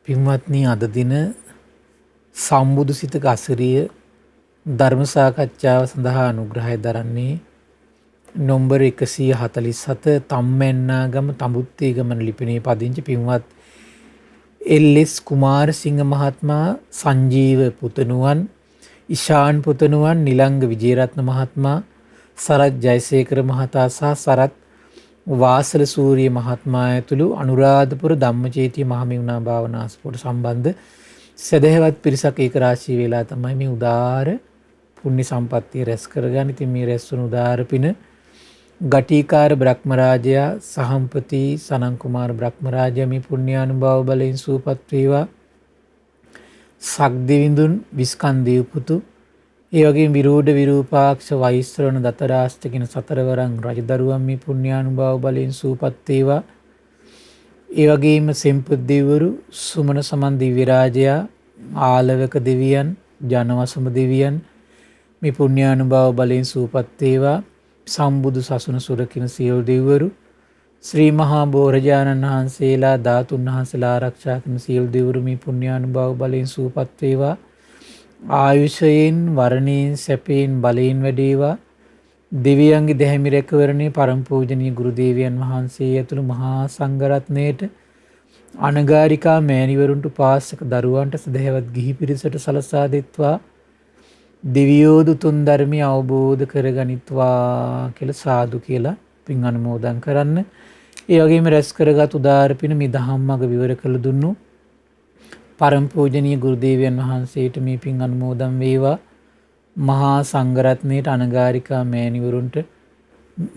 පින්වත්නි අද දින සම්බුදු සිතක අසිරිය ධර්ම සාකච්ඡාව සඳහා අනුග්‍රහය දරන්නේ නොම්බර 147 තම්මැන්නාගම තඹුත්තේගමන ලිපිනේ පදිංචි පින්වත් එල්.එස්. කුමාරසිංහ මහත්මයා, සංජීව පුතණුවන්, ඉෂාන් පුතණුවන්, නිලංග විජේරත්න මහත්මයා, සරත් ජයසේකර මහතා සහ සරත් වාසල සූරිය මහත්මයා ඇතුළු අනුරාධපුර ධම්මචේතිය මහමෙවුනා භාවනාස්පොට සම්බන්ධ සදහැවත් පිරිසක් ඒක රාශී වෙලා තමයි මේ උදාාර පුණ්‍ය සම්පත්තිය රැස් කරගන්න. ඉතින් මේ රැස් වුණු උදාාර පින ගටිකාර බ්‍රහ්මරාජයා, සහම්පති සනන් කුමාර බ්‍රහ්මරාජයා මේ පුණ්‍යානුභාව බලයෙන් සූපත් වේවා. සක්දිවිඳුන් විස්කන්දේව පුතු, ඒ වගේම විරෝධ විරූපාක්ෂ වෛශ්‍රවණ දතරාස්ත කියන සතරවරන් රජදරුවන් මේ පුණ්‍යානුභාව බලයෙන් සූපත් වේවා. ඒ වගේම සෙම්පත් දෙවිවරු, සුමන සමන් දිව්‍ය රාජයා, ආලවක දෙවියන්, ජනවසම දෙවියන් මේ පුණ්‍යානුභාව බලයෙන් සූපත් වේවා. සම්බුදු සසුන සුරකින සියලු දෙවිවරු, ශ්‍රී මහා බෝරජාණන් වහන්සේලා, ධාතුන් වහන්සේලා ආරක්ෂා කරන සියලු දෙවිවරු මේ පුණ්‍යානුභාව බලයෙන් සූපත් වේවා. ආයුෂයෙන්, වරණයෙන්, සැපයෙන්, බලයෙන් වැඩේවා. දෙවියන්ගේ දැහැමි රැකවරණේ පරම පූජනීය ගුරු දේවයන් වහන්සේ ඇතුළු මහා සංඝරත්නයට, අනගාരികා මෑණිවරුන්ට, පාසක දරුවන්ට, සදහැවත් ගිහි පිරිසට සලසා දෙත්වා. දෙවියෝ දුතුන් ධර්මය අවබෝධ කරගනිත්වා කියලා සාදු කියලා පින් අනුමෝදන් කරන්න. ඒ වගේම රැස් කරගත් උදාාර පින මේ දහම් මඟ විවර කළ දුන්නු පරම පූජනීය ගුරු දේවයන් වහන්සේට මේ පින් අනුමෝදන් වේවා. මහා සංඝරත්නයට, අනගාരികා මෑණිවරුන්ට,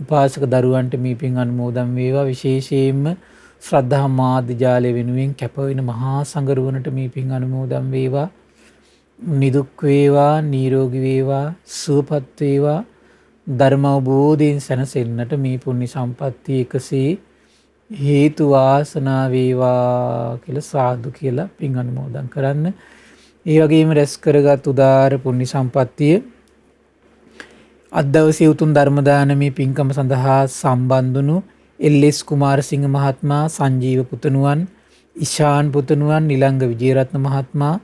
උපාසක දරුවන්ට මේ පින් අනුමෝදන් වේවා. විශේෂයෙන්ම ශ්‍රද්ධා මාධ්‍ය ජාලය වෙනුවෙන් කැප වෙන මහා සංඝරුවනට මේ පින් අනුමෝදන් වේවා. නිදුක් වේවා, නිරෝගී වේවා, සුවපත් වේවා. ධර්ම අවබෝධයෙන් සැනසෙන්නට මේ පුණ්‍ය සම්පත්තිය එකසේ හේතු වාසනා වේවා කියලා සාදු කියලා පින් අනුමෝදන් කරන්න. ඒ වගේම රැස් කරගත් උදාාර පුණ්‍ය සම්පත්තිය අද දවසේ උතුම් ධර්ම දානමේ පින්කම සඳහා සම්බන්ධ වුණු එල්.එස්. කුමාරසිංහ මහත්මයා, සංජීව පුතණුවන්, ඉෂාන් පුතණුවන්, නිලංග විජේරත්න මහත්මයා,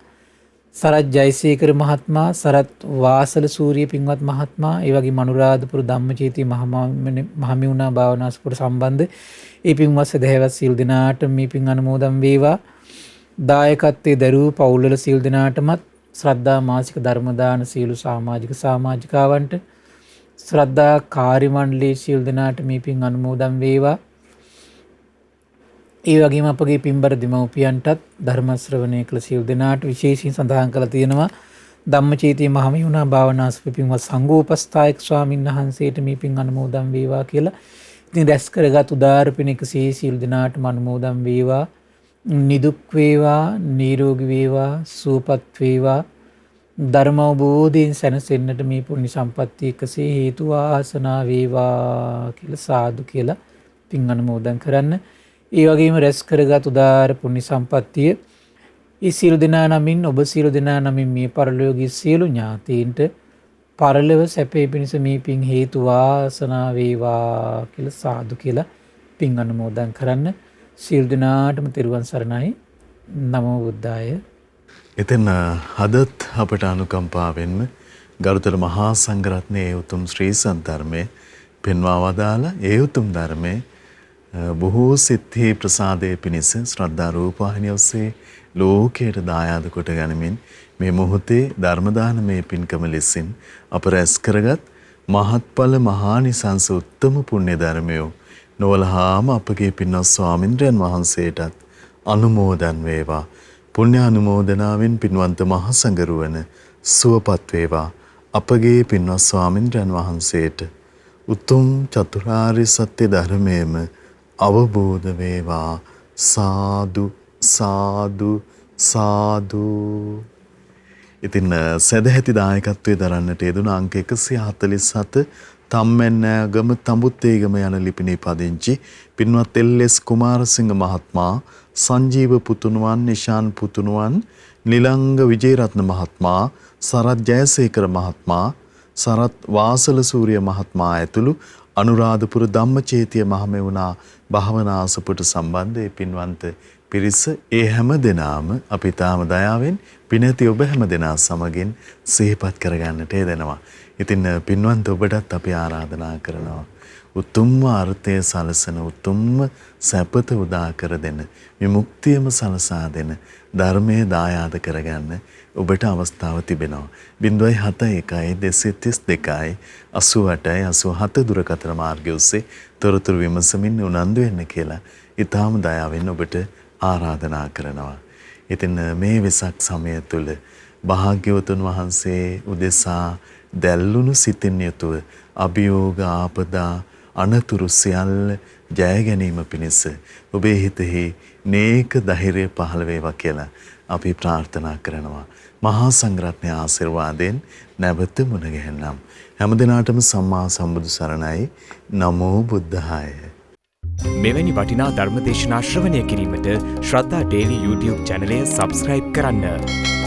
සරත් ජයසේකර මහත්මයා, සරත් වාසල සූරිය පින්වත් මහත්මයා, ඒ වගේම අනුරාධපුර ධම්මචේතිය මහමෙවුනා භාවනාස්පොට සම්බන්ධ ඒ පින්වත් සදහැවත් සියලු දෙනාට මේ පින් අනුමෝදන් වේවා. දායකත්වයේ දරූ පවුල්වල සියලු දෙනාටමත්, ශ්‍රද්ධා මාසික ධර්ම දාන සියලු සමාජිකාවන්ට, ශ්‍රද්ධා කාර්ය මණ්ඩලයේ සියලු දෙනාට මේ පින් අනුමෝදන් වේවා. ඒ වගේම අපගේ පින්බර දෙමව්පියන්ටත් ධර්ම ශ්‍රවණය කළ සියලු දෙනාට විශේෂයෙන් සඳහන් කරලා තියෙනවා ධම්මචේතිය මහමෙවුනා භාවනාස්ප පින්වත් සංඝෝපස්ථායක ස්වාමීන් වහන්සේට මේ පින් අනුමෝදන් වේවා කියලා. ඉතින් රැස් කරගත් උදාාර පින් එකසේ සියලු දෙනාටම අනුමෝදන් වේවා. නිදුක් වේවා, නිරෝගී වේවා, සුවපත් වේවා. ධර්ම අවබෝධයෙන් සැනසෙන්නට මේ පුණ්‍ය සම්පත්තිය එකසේ හේතු වාසනා වේවා කියලා සාදු කියලා පින් අනුමෝදන් කරන්න. ඒ වගේම රැස් කරගත් උදාාර පුණ්‍ය සම්පත්තිය ඒ සියලු දෙනා නමින් ඔබ සියලු දෙනා නමින් මේ පරලෝකීය සියලු ඥාතීන්ට පරලොව සැපේ පිණිස මේ පින් හේතු වාසනා වේවා කියලා සාදු කියලා පින් අනුමෝදන් කරන්න. සියලු දෙනාටම තෙරුවන් සරණයි. නමෝ බුද්ධාය. එතන හදත් අපට අනුකම්පාවෙන්ම ගරුතර මහා සංඝරත්නයේ උතුම් ශ්‍රී සද්ධර්මයේ පෙන්වා වදාළ ඒ උතුම් ධර්මයේ බොහෝ සිත්හි ප්‍රසාදයේ පිණිස ශ්‍රද්ධා රූපවාහිනිය ඔස්සේ ලෝකයට දායාද කොට ගනිමින් මේ මොහොතේ ධර්ම දානමය පින්කම ලෙසින් අප රැස් කරගත් මහත්ඵල මහානිසංස උත්තම පුණ්‍ය ධර්මය නොවලහාම අපගේ පින්වත් ස්වාමින්ද්‍රයන් වහන්සේටත් අනුමෝදන් වේවා. පුණ්‍ය අනුමෝදනාවෙන් පින්වන්ත මහ සංඝරුවන සුවපත් වේවා. අපගේ පින්වත් ස්වාමින්ද්‍රයන් වහන්සේට උතුම් චතුරාර්ය සත්‍ය ධර්මයේම අවබෝධ වේවා. සාදු සාදු සාදු. ඉතින් සදැහැති දායකත්වයේ දරන්නට යෙදුන අංක 147 තම්මැන්නෑගම තඹුත්තේගම යන ලිපිනේ පදිංචි පින්වත් එල්.එස්. කුමාරසිංහ මහත්මයා, සංජීව පුතුණුවන්, නිශාන් පුතුණුවන්, නිලංග විජේරත්න මහත්මයා, සරත් ජයසේකර මහත්මයා, සරත් වාසල සූරිය මහත්මයා ඇතුළු අනුරාධපුර ධම්මචේතිය මහමෙවුනා භාවනාසපුට සම්බන්ධ පින්වන්ත පිරිස ඒ හැම දෙනාම අපි තාම දයාවෙන් පිනැති ඔබ හැම දෙනා සමගින් සිහිපත් කරගන්නට යෙදෙනවා. ඉතින් පින්වන්ත ඔබටත් අපි ආරාධනා කරනවා. උතුම්ම අර්ථය සලසන උතුම්ම සැපත උදා කර දෙන විමුක්තියම සලසා දෙන ධර්මයේ දායාද කරගන්න ඔබට අවස්ථාව තිබෙනවා. 071 232 88 87 දුරකථන මාර්ගය ඔස්සේ තොරතුරු විමසමින් උනන්දු වෙන්න කියලා ඊටාම දයාවෙන් ඔබට ආරාධනා කරනවා. ඉතින් මේ වෙසක් සමය තුල භාග්‍යවතුන් වහන්සේ උදෙසා දැල්ලුණු සිතින් යුතුව අභියෝග ආපදා අනතුරු සියල්ල ජය ගැනීම පිණිස ඔබේ හිතෙහි නේක ධෛර්යය පහළ වේවා කියලා අපි ප්‍රාර්ථනා කරනවා. මහා සංඝරත්නයේ ආශිර්වාදයෙන් නැවත මුණ ගැහෙන්නම්. හැමදිනාටම සම්මා සම්බුදු සරණයි. නමෝ බුද්ධාය. මෙවැනි වටිනා ධර්ම දේශනා ශ්‍රවණය කිරීමට ශ්‍රද්ධා ඩේලි YouTube චැනලය සබ්ස්ක්‍රයිබ් කරන්න.